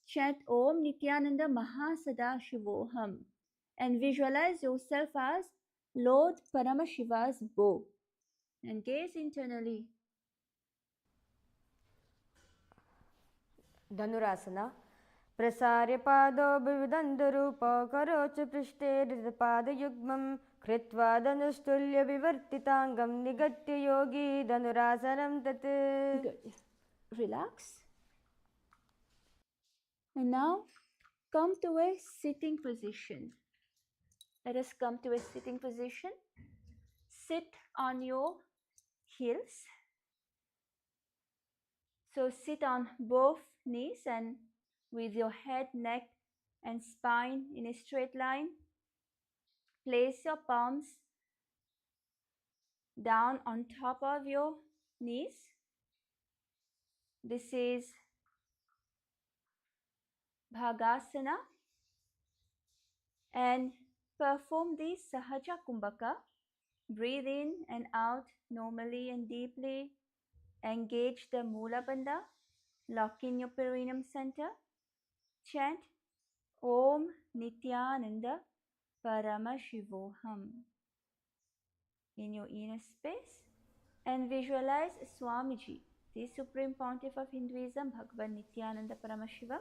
Chant Om Nithyananda Mahasada Shivoham and visualize yourself as Lord Paramashiva's bow and gaze internally. Dhanurasana. प्रसार्य पादौ विविदन्तरूपौ करोच पृष्ठे हृदपादयुग्मं कृत्वा धनुस्तुल्यविवर्तिताङ्गं निगत्य योगी धनुरासनं तत्. Good. Relax. And now come to a sitting position. Let us come to a sitting position. Sit on your heels. So sit on both knees and with your head, neck and spine in a straight line. Place your palms down on top of your knees. This is Bhagasana. And perform the Sahaja Kumbhaka. Breathe in and out normally and deeply. Engage the Mula Bandha. Lock in your perineum center. Chant Om Nithyananda Paramashivoham in your inner space and visualize Swamiji, the Supreme Pontiff of Hinduism, Bhagavan Nithyananda Paramashiva.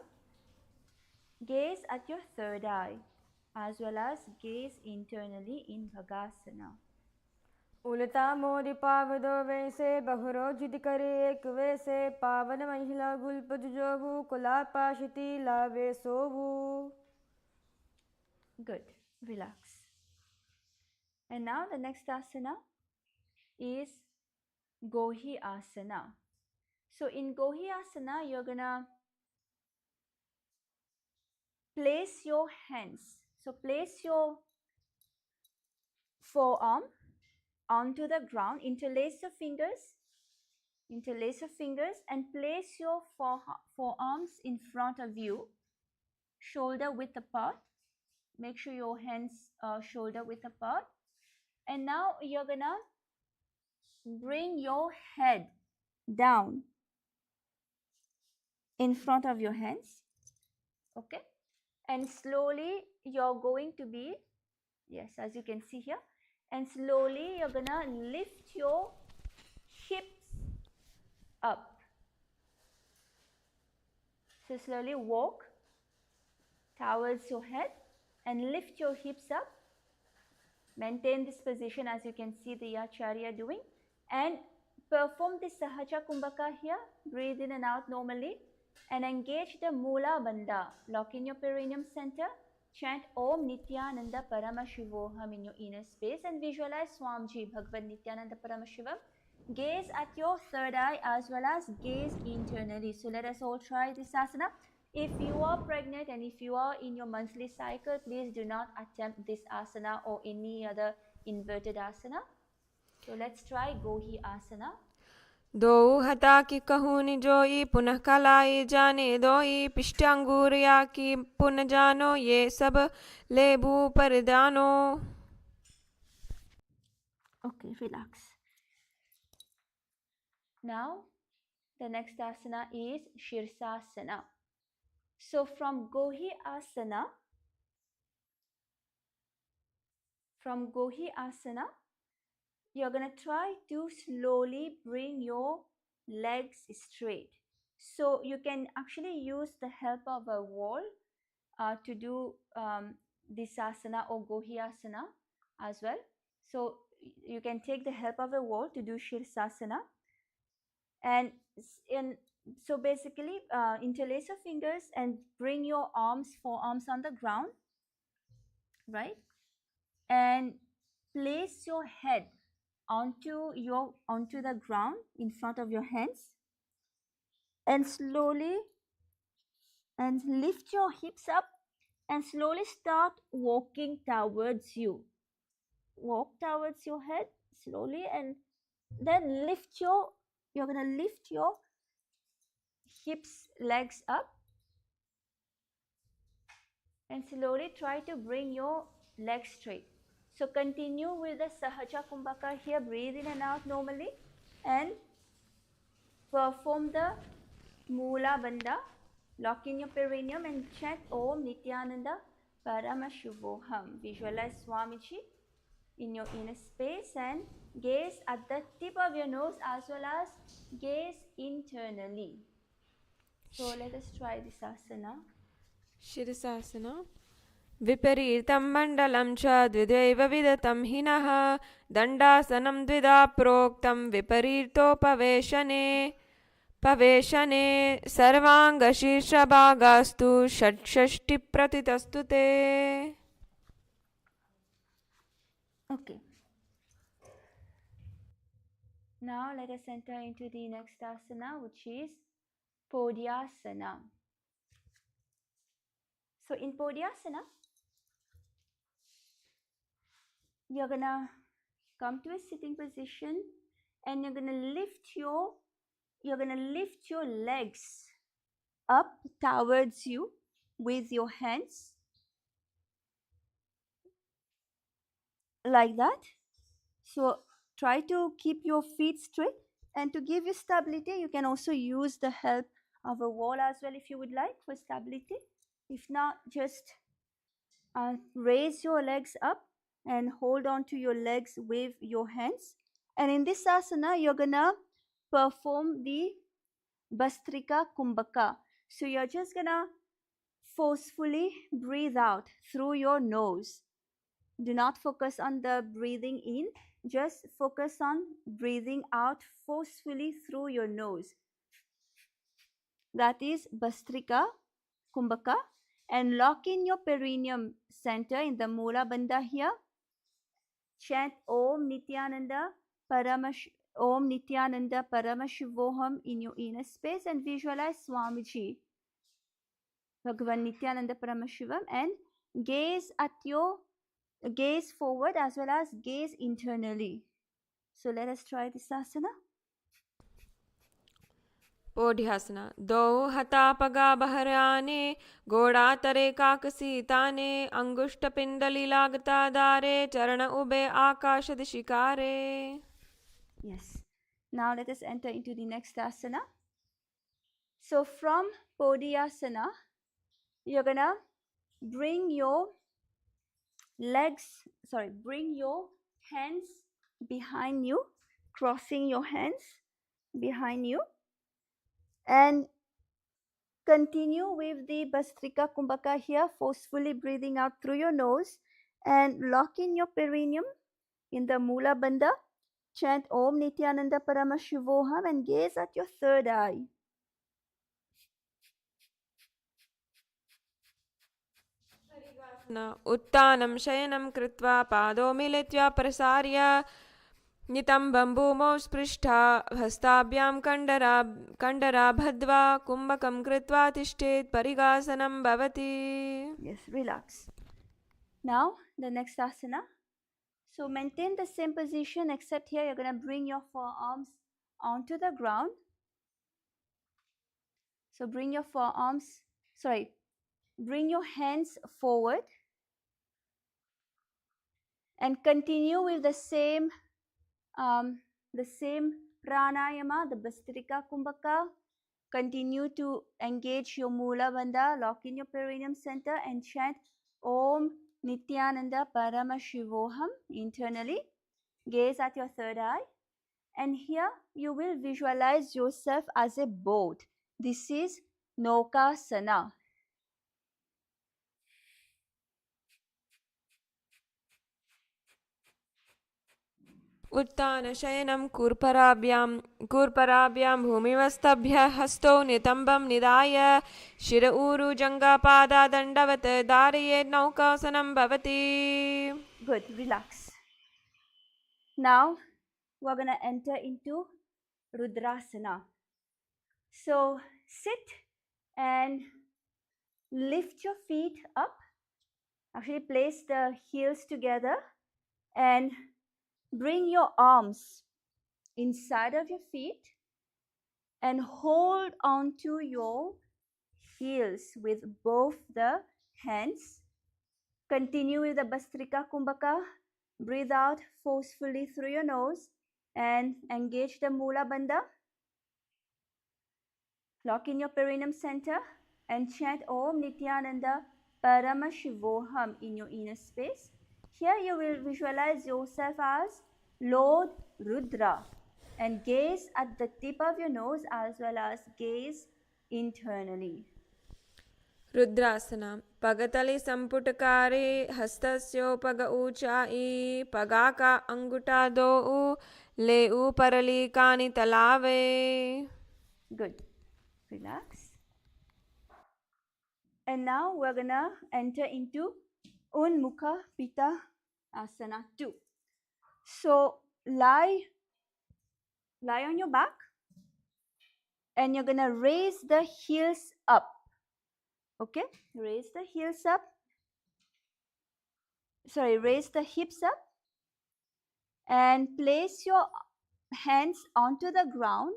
Gaze at your third eye as well as gaze internally in Bhagasana. उलता Modi पावदो वैसे बहुरोजित करे एक वैसे पावन महिला गुल्प जुजोबु कुलापाशिति लावे सोबु. Good. Relax. And now the next asana is Gohi Asana. So in Gohi Asana, you're gonna place your hands. So place your forearm onto the ground, interlace your fingers and place your forearms in front of you, shoulder width apart. Make sure your hands are shoulder width apart. And now you're gonna bring your head down in front of your hands. Okay, and slowly you're going to be, yes, as you can see here, and slowly you're gonna lift your hips up. So slowly walk towards your head and lift your hips up. Maintain this position as you can see the Acharya doing, and perform the Sahaja Kumbhaka here. Breathe in and out normally and engage the Mula Bandha. Lock in your perineum center. Chant Om Nithyananda Paramashivoham in your inner space and visualize Swamiji, Bhagavan Nithyananda Paramashivam. Gaze at your third eye as well as gaze internally. So let us all try this asana. If you are pregnant and if you are in your monthly cycle, please do not attempt this asana or any other inverted asana. So let's try Gohi Asana. दो हता की कहूनि जोई पुनः कलाई जाने दोई पिष्टांगुरिया की पुनः जानो ये सब लेबू परदानो. Okay, relax. Now, the next asana is Shirsasana. So from Gohi Asana, you're going to try to slowly bring your legs straight. So you can actually use the help of a wall to do this asana or Gohi Asana as well. So you can take the help of a wall to do Shirsasana. And so basically interlace your fingers and bring your forearms on the ground, right? And place your head onto the ground in front of your hands and slowly and lift your hips up and slowly start walking towards you. Walk towards your head slowly, and then you're going to lift your hips, legs up, and slowly try to bring your legs straight. So continue with the Sahaja Kumbhaka here, breathe in and out normally, and perform the Mula Bandha. Lock in your perineum and chant Om Nithyananda Paramashivoham. Visualize Swamiji in your inner space and gaze at the tip of your nose as well as gaze internally. So let us try this asana. Shirasasana. विपरीतं मण्डलं च द्विदैव विदतं हिनः दण्डासनं द्विधा प्रोक्तं विपरीतोपवेशने पवेशने सर्वाङ्गशीर्षभागास्तु षट्षष्टिप्रतितस्तु ते. Okay. Now let us enter into the next asana, which is Podhyasana. So in Podhyasana, you're gonna come to a sitting position and you're gonna lift your legs up towards you with your hands like that. So try to keep your feet straight, and to give you stability you can also use the help of a wall as well if you would like for stability. If not, just raise your legs up and hold on to your legs with your hands. And in this asana you're gonna perform the Bastrika Kumbhaka. So you're just gonna forcefully breathe out through your nose. Do not focus on the breathing in, just focus on breathing out forcefully through your nose. That is Bastrika Kumbhaka. And lock in your perineum center in the Mula Bandha here. Chant Om Nithyananda Paramashivoham in your inner space and visualize Swamiji, Bhagavan Nithyananda Paramashivam, and gaze forward as well as gaze internally. So let us try this asana. पोढ्यासना दो हतापगा बहराने गोड़ातरे काकसीताने अंगुष्ठपिंडलीलागतादारे चरण ube Akash दिशिकारे. Yes. Now let us enter into the next asana. So from Podhyasana, you're gonna bring your hands behind you, crossing your hands behind you, and continue with the Bastrika Kumbhaka here, forcefully breathing out through your nose and lock in your perineum in the Mula Bandha. Chant Om Nithyananda Paramashivoham and gaze at your third eye. उत्तानं शयनं कृत्वा पादौ मिलित्वा प्रसार्य नितम्बं भूमौ स्पृष्टा हस्ताभ्यां कण्डराभद्वा कुम्भकं कृत्वा तिष्ठेत् परिगासनं भवति. Yes, relax. Now the next asana. So maintain the same position, except here you're going to bring your forearms onto the ground. So bring your hands forward and continue with the same pranayama, the Bastrika Kumbhaka. Continue to engage your Mula Bandha, lock in your perineum center and chant Om Nithyananda Paramashivoham internally. Gaze at your third eye, and here you will visualize yourself as a boat. This is Naukasana. उत्तानशयनं कूर्पराभ्यां भूमिवस्थभ्य हस्तौ नितम्बं निधाय शिर ऊरु जङ्घापादादण्डवत् धारयेत् नौकासनं भवति. Good, relax. Now we're going to enter into Rudrasana. So sit and lift your feet up Actually, place the heels together and bring your arms inside of your feet and hold on to your heels with both the hands. Continue with the Bastrika Kumbhaka. Breathe out forcefully through your nose and engage the Mula Bandha. Lock in your perineum center and chant Om Nithyananda Parama Shivoham in your inner space. Here you will visualize yourself as Lord Rudra and gaze at the tip of your nose as well as gaze internally. Rudrasana. Pagatali Samputakaare Hastasyopaga Uchai Pagaka Anguta Do Leu Parali Kani Talave. Good. Relax. And now we're gonna enter into Unmukha Pita Asana 2. So lie on your back and you're gonna raise the heels up. Okay, raise the heels up. Sorry, raise the hips up and place your hands onto the ground.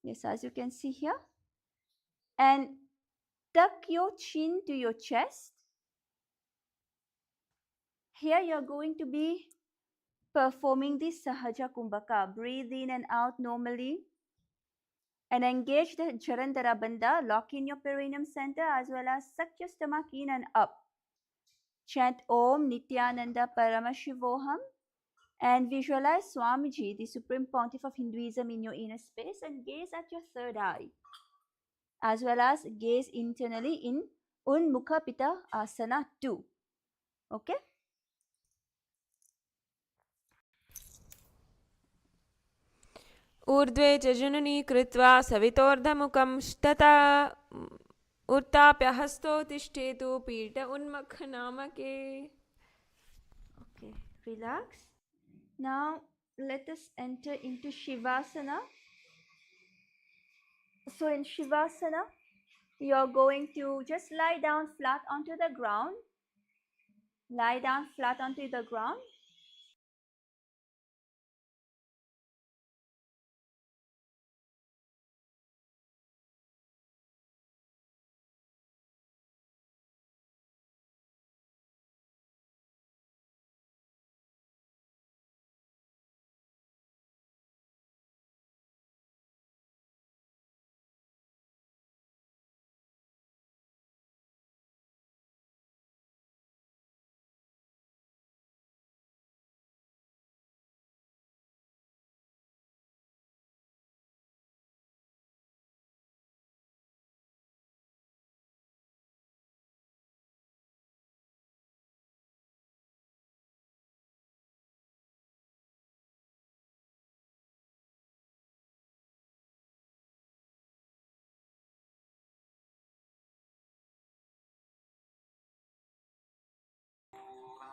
Yes, as you can see here. And tuck your chin to your chest. Here you're going to be performing the Sahaja Kumbhaka. Breathe in and out normally. And engage the Jarandhara Bandha. Lock in your perineum center as well as suck your stomach in and up. Chant Om Nithyananda Paramashivoham and visualize Swamiji, the Supreme Pontiff of Hinduism, in your inner space and gaze at your third eye, as well as gaze internally in Unmukha Pita Asana 2. Okay? ऊर्ध्वे च जननी कृत्वा सवितोर्धमुखं तथा उत्थाप्य हस्तो तिष्ठेतु पीठ उन्मखनामके. Okay, relax. Now let us enter into Shivasana. So in Shivasana, you're going to just lie down flat onto the ground. Lie down flat onto the ground.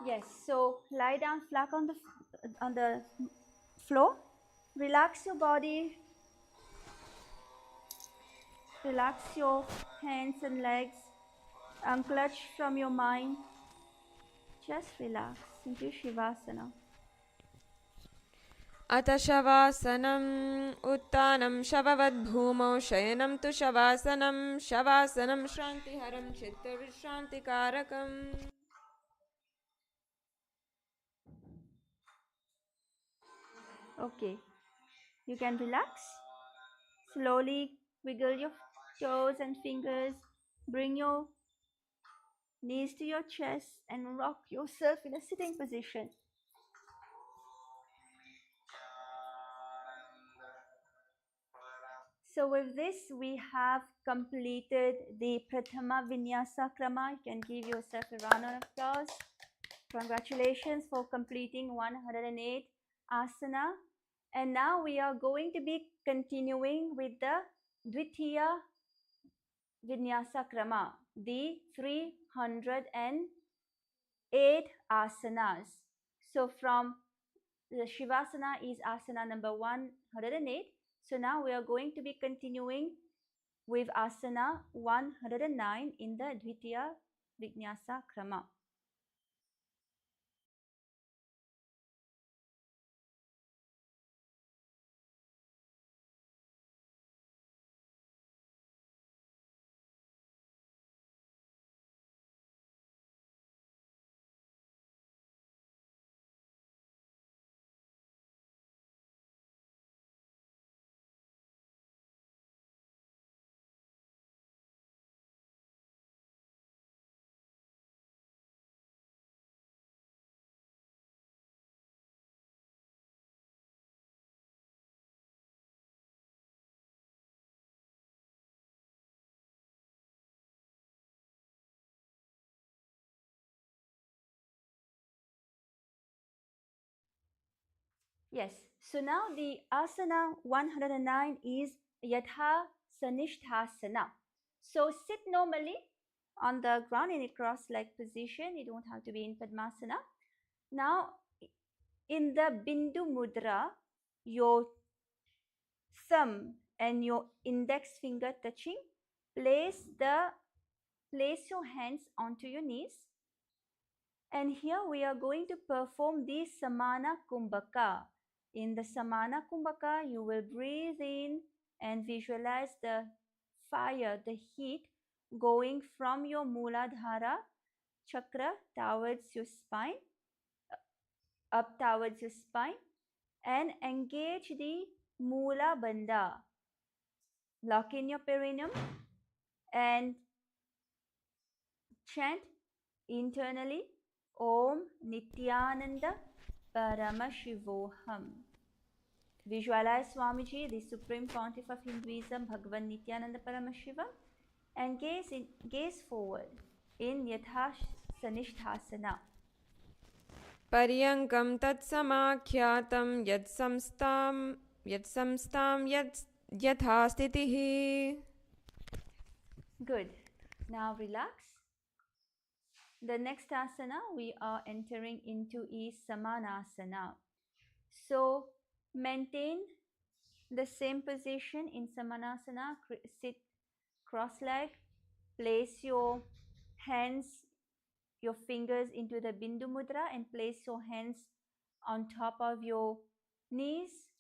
Yes, so lie down flat on the floor. Relax your body. Relax your hands and legs. Unclutch from your mind. Just relax into Shivasana. अथ शवासनम् उत्थानं शववद्भूमौ शयनं तु शवासनं शवासनं श्रान्तिहरं चित्तविश्रान्तिकारकम्. Okay, you can relax. Slowly wiggle your toes and fingers. Bring your knees to your chest and rock yourself in a sitting position. So with this, we have completed the Prathama Vinyasa Krama. You can give yourself a round of applause. Congratulations for completing 108 asana. And now we are going to be continuing with the Dvitiya Vinyasa Krama, the 308 asanas. So from the Shivasana is asana number 108. So now we are going to be continuing with asana 109 in the Dvitiya Vinyasa Krama. Yes, so now the asana 109 is Yatha Sanishthasana. So sit normally on the ground in a cross-leg position. You don't have to be in Padmasana. Now, in the Bindu Mudra, your thumb and your index finger touching, place your hands onto your knees. And here we are going to perform the Samana Kumbhaka. In the Samana Kumbhaka, you will breathe in and visualize the fire, the heat going from your Muladhara chakra towards your spine, up towards your spine, and engage the Mula Bandha. Lock in your perineum and chant internally Om Nithyananda Paramashivoham. Visualize Swamiji, the Supreme Pontiff of Hinduism, Bhagavan Nithyananda Paramashiva, and gaze forward in Yatha Sanishthasana. Paryankam tatsamakyatam yatsamstam yatha stitihi. Good. Now relax. The next asana we are entering into is Samanasana. So maintain the same position in Samanasana. Sit cross-legged. Place your hands, your fingers into the Bindu Mudra and place your hands on top of your knees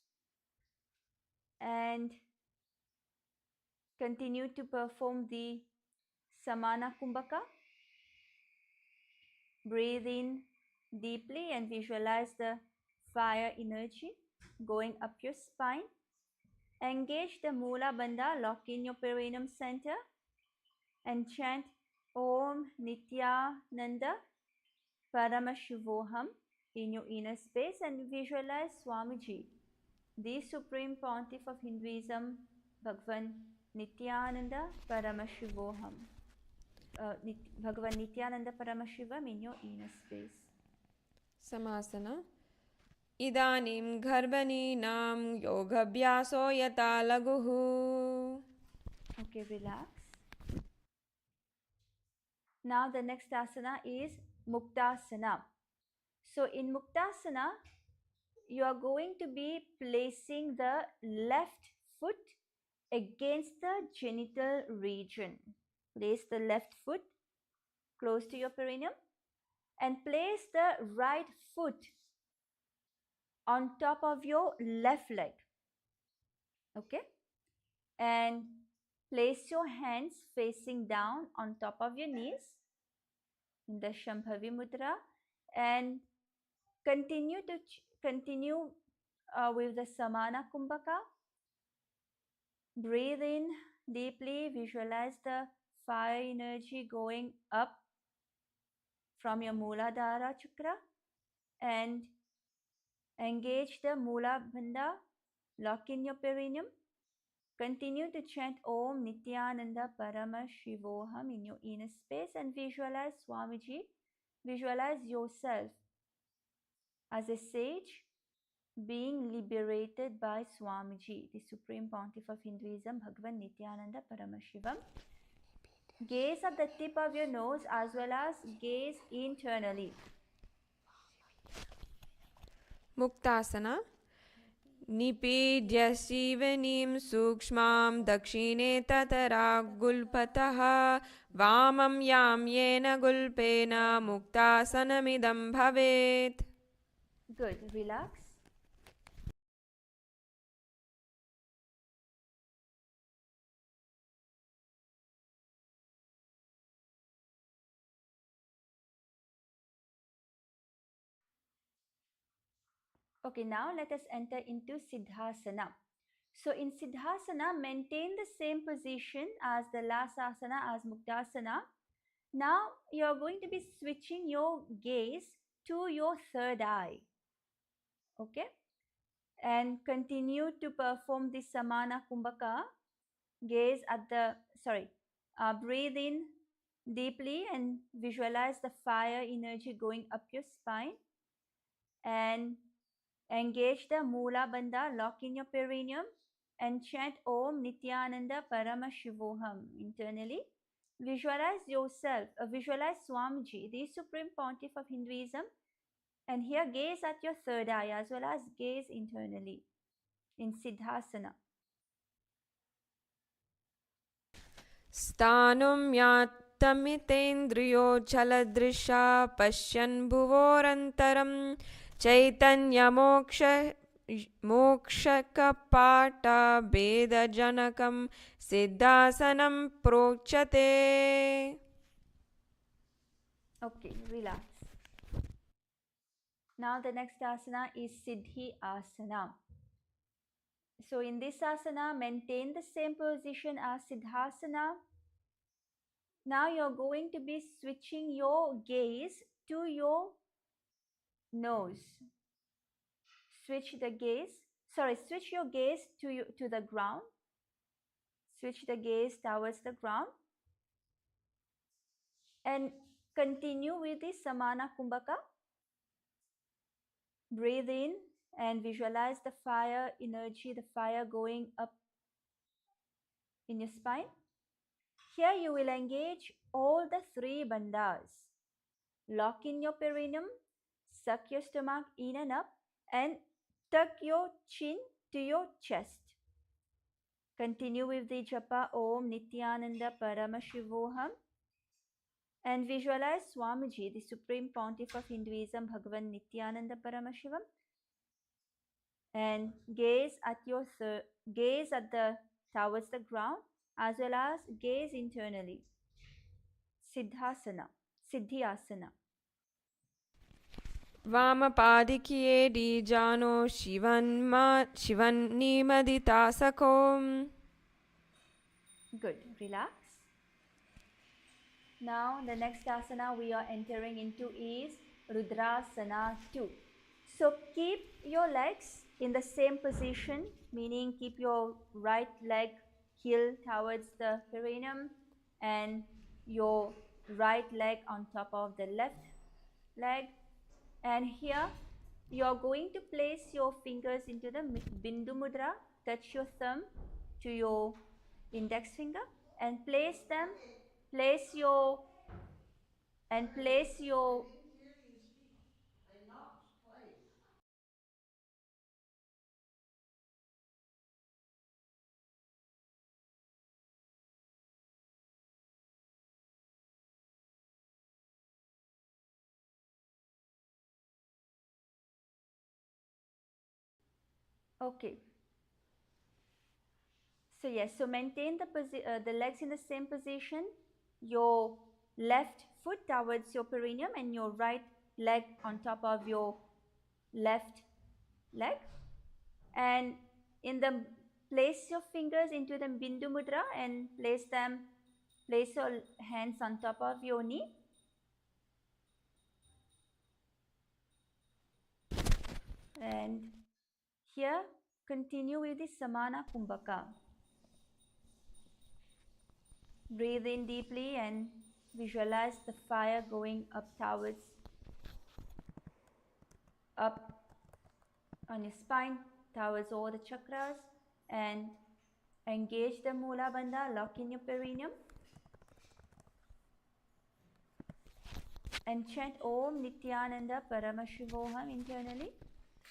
and continue to perform the Samana Kumbhaka. Breathe in deeply and visualize the fire energy going up your spine. Engage the Mula Bandha, lock in your perineum center and chant Om Nithyananda Paramashivoham in your inner space and visualize Swamiji, the Supreme Pontiff of Hinduism, Bhagavan Nithyananda Paramashivoham. Bhagavan Nithyananda Paramashivam in your inner space. Samasana. Idanim garbhaninaam yogabhyaso yata laguhu. Okay, relax. Now the next asana is Muktasana. So in Muktasana, you are going to be placing the left foot against the genital region. Place the left foot close to your perineum and place the right foot on top of your left leg. Okay? And place your hands facing down on top of your knees in the Shambhavi Mudra and continue with the Samana Kumbhaka. Breathe in deeply, visualize the fire energy going up from your Muladhara chakra and engage the Mula Bandha, lock in your perineum. Continue to chant Om Nithyananda Paramashivoham in your inner space and visualize Swamiji. Visualize yourself as a sage being liberated by Swamiji, the Supreme Pontiff of Hinduism, Bhagavan Nithyananda Paramashivam. Gaze at the tip of your nose as well as gaze internally. Muktasana. निपीड्य शिवनीं सूक्ष्मां दक्षिणे ततरागुल्पतः वामं यां येन गुल्पेन मुक्तासनमिदं भवेत्. Good. Relax. Okay, now let us enter into Siddhasana. So in Siddhasana, maintain the same position as the last asana, as Muktasana. Now you're going to be switching your gaze to your third eye. Okay, and continue to perform the Samana Kumbhaka. Gaze at the, breathe in deeply and visualize the fire energy going up your spine, and engage the Mula Bandha, lock in your perineum, and chant Om Nithyananda Parama Shivoham internally. Visualize yourself, visualize Swamiji, the Supreme Pontiff of Hinduism, and here gaze at your third eye as well as gaze internally in Siddhasana. स्थानुं यात्तमितेन्द्रियोज्जलदृशा पश्यन् भुवोरन्तरं मोक्षकपाटभेदजनकं सिद्धासनं प्रोच्यते. Okay, relax. Now the next asana is Siddhi Asana. So in this asana, maintain the same position as Siddhasana. Now you're going to be switching your gaze to your nose. Switch your gaze to the ground. Switch the gaze towards the ground. And continue with the Samana Kumbhaka. Breathe in and visualize the fire energy, the fire going up in your spine. Here you will engage all the three bandhas. Lock in your perineum, suck your stomach in and up, and tuck your chin to your chest. Continue with the japa Om Nithyananda Paramashivoham, and visualize Swamiji, the Supreme Pontiff of Hinduism, Bhagavan Nithyananda Paramashivam, and gaze at towards the ground as well as gaze internally. Siddhyasana. वामपादिक्ये डीजानो शिवन्निमदितासको. Good. Relax. Now the next asana we are entering into is Rudrasana 2. So keep your legs in the same position, meaning keep your right leg heel towards the perineum and your right leg on top of the left leg. And here you are going to place your fingers into the Bindu Mudra, touch your thumb to your index finger and place your okay. So yes, so maintain the legs in the same position, your left foot towards your perineum and your right leg on top of your left leg, and in the place your fingers into the Bindu Mudra and place your hands on top of your knee, and here continue with the Samana Kumbhaka. Breathe in deeply and visualize the fire going up on your spine towards all the chakras, and engage the Mula Bandha, lock in your perineum, and chant Om Nithyananda Paramashivoham internally.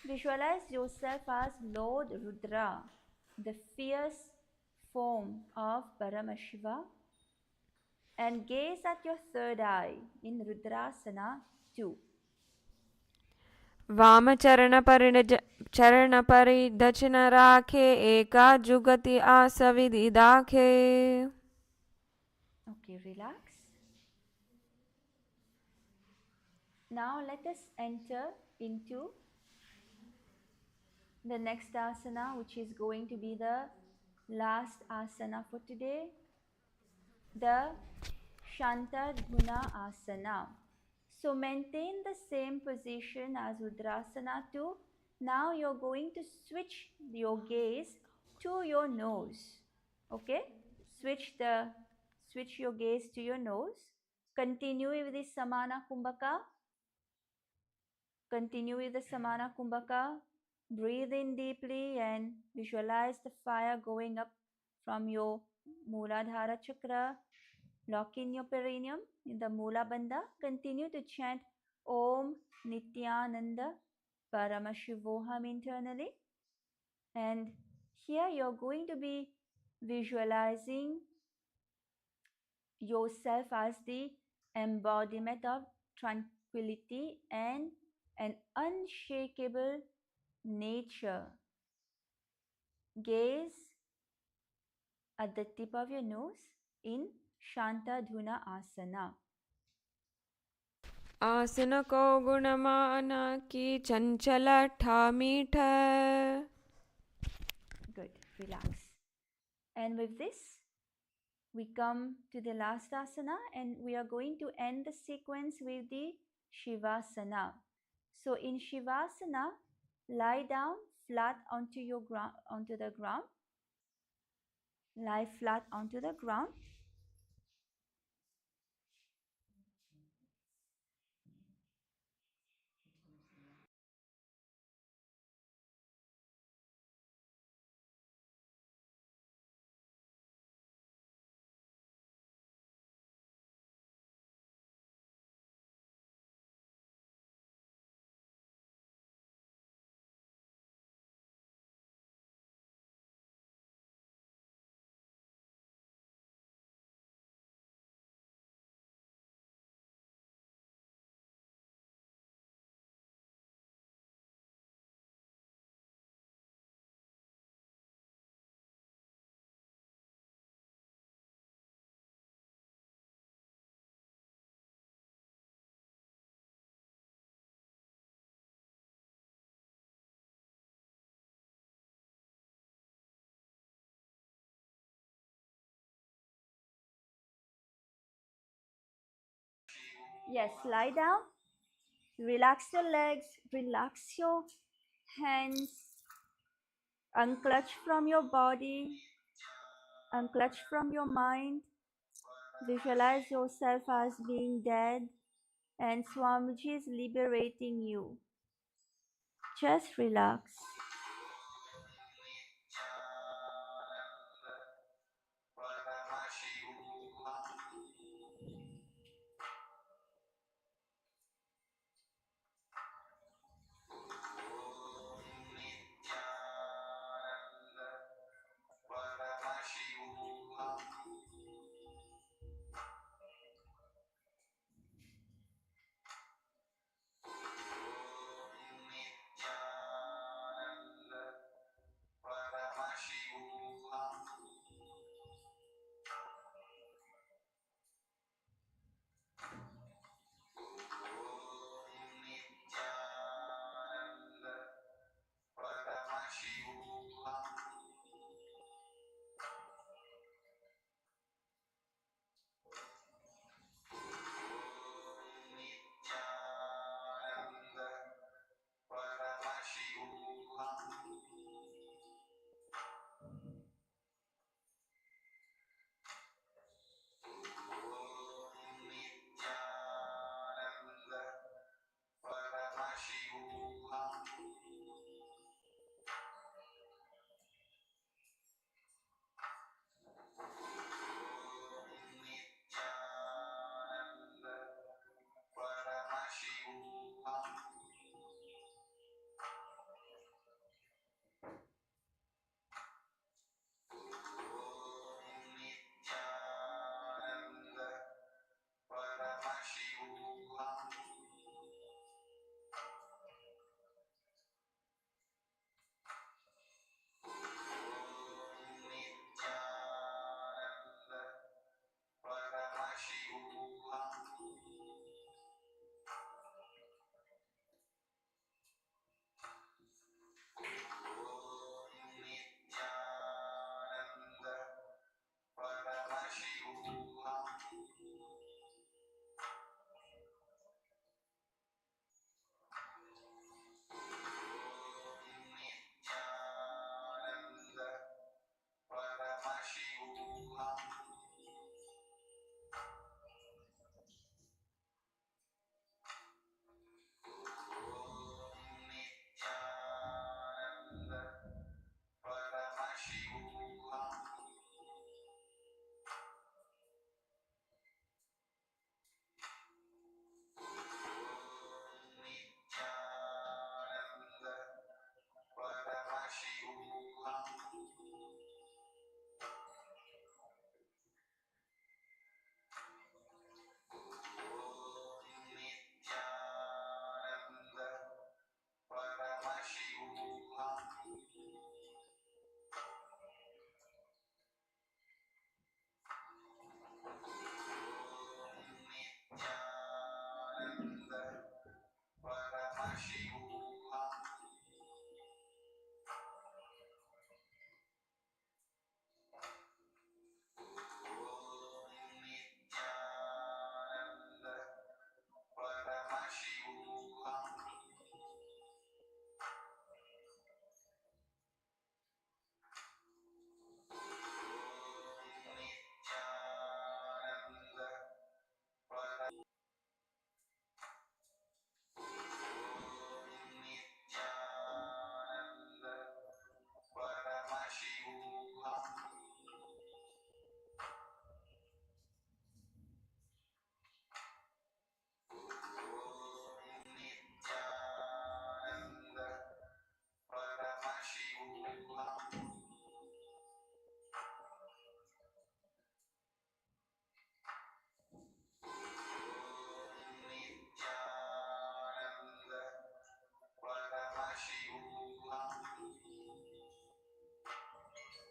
Visualize yourself as Lord Rudra, the fierce form of Paramashiva, and gaze at your third eye in Rudrasana 2. वामचरण परिणज चरण परिदचन राखे एका जुगति आसविधि दाखे. Okay, relax. Now let us enter into the next asana, which is going to be the last asana for today, the Shantadhuna asana. So maintain the same position as Udrasana 2. Now you're going to switch your gaze to your nose. Okay? Switch your gaze to your nose. Continue with the Samana Kumbhaka. Continue with the Samana Kumbhaka. Breathe in deeply and visualize the fire going up from your Muladhara chakra. Lock in your perineum in the Mula Bandha. Continue to chant Om Nithyananda Paramashivoham internally. And here you're going to be visualizing yourself as the embodiment of tranquility and an unshakable nature. Gaze at the tip of your nose in Shantadhuna Asana. आसन को गुणमान की चंचल ठामीठ. Good. Relax. And with this, we come to the last asana and we are going to end the sequence with the Shivasana. So in Shivasana, lie down flat onto the ground. Lie flat onto the ground. Yes, lie down. Relax your legs. Relax your hands. Unclutch from your body. Unclutch from your mind. Visualize yourself as being dead and Swamiji is liberating you. Just relax.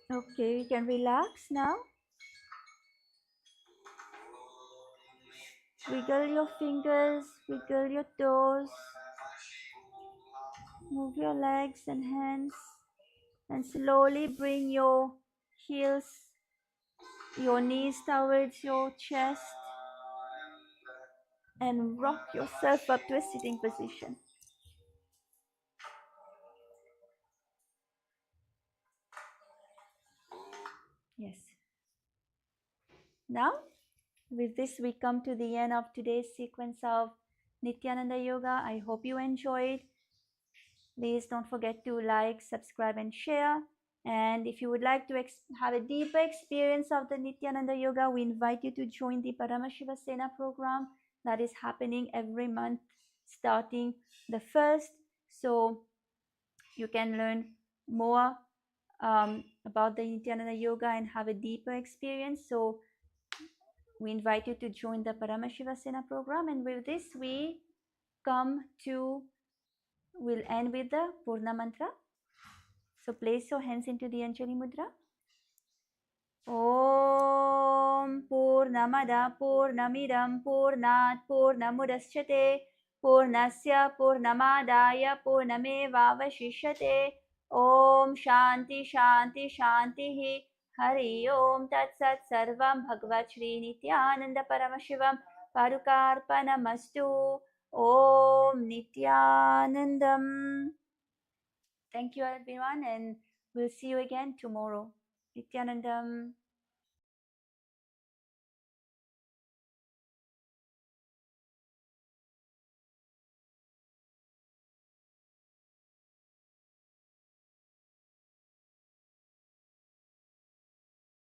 Okay, you can relax now. Wiggle your fingers, wiggle your toes, move your legs and hands, and slowly bring your heels, your knees towards your chest, and rock yourself up to a sitting position. Yes. Now, with this, we come to the end of today's sequence of Nithyananda Yoga. I hope you enjoyed. Please don't forget to like, subscribe, and share. And if you would like to have a deeper experience of the Nithyananda Yoga, we invite you to join the Paramashiva Sena program that is happening every month starting the 1st. So you can learn more about the Nithyananda Yoga and have a deeper experience. So we invite you to join the Paramashiva Sena program. And with this, we'll end with the Purna Mantra. So place your hands into the Anjali Mudra. Om Purnamada Purnamidam Purnat Purnamudashyate Purnasya Purnamadaya Purnamevavashishyate Om Shanti Shanti Shanti Hari Om Tat Sat Sarvam Bhagavad Shri Nityananda Paramashivam Parukarpanamastu Om Nityanandam. Thank you everyone, and we'll see you again tomorrow. Nityanandam.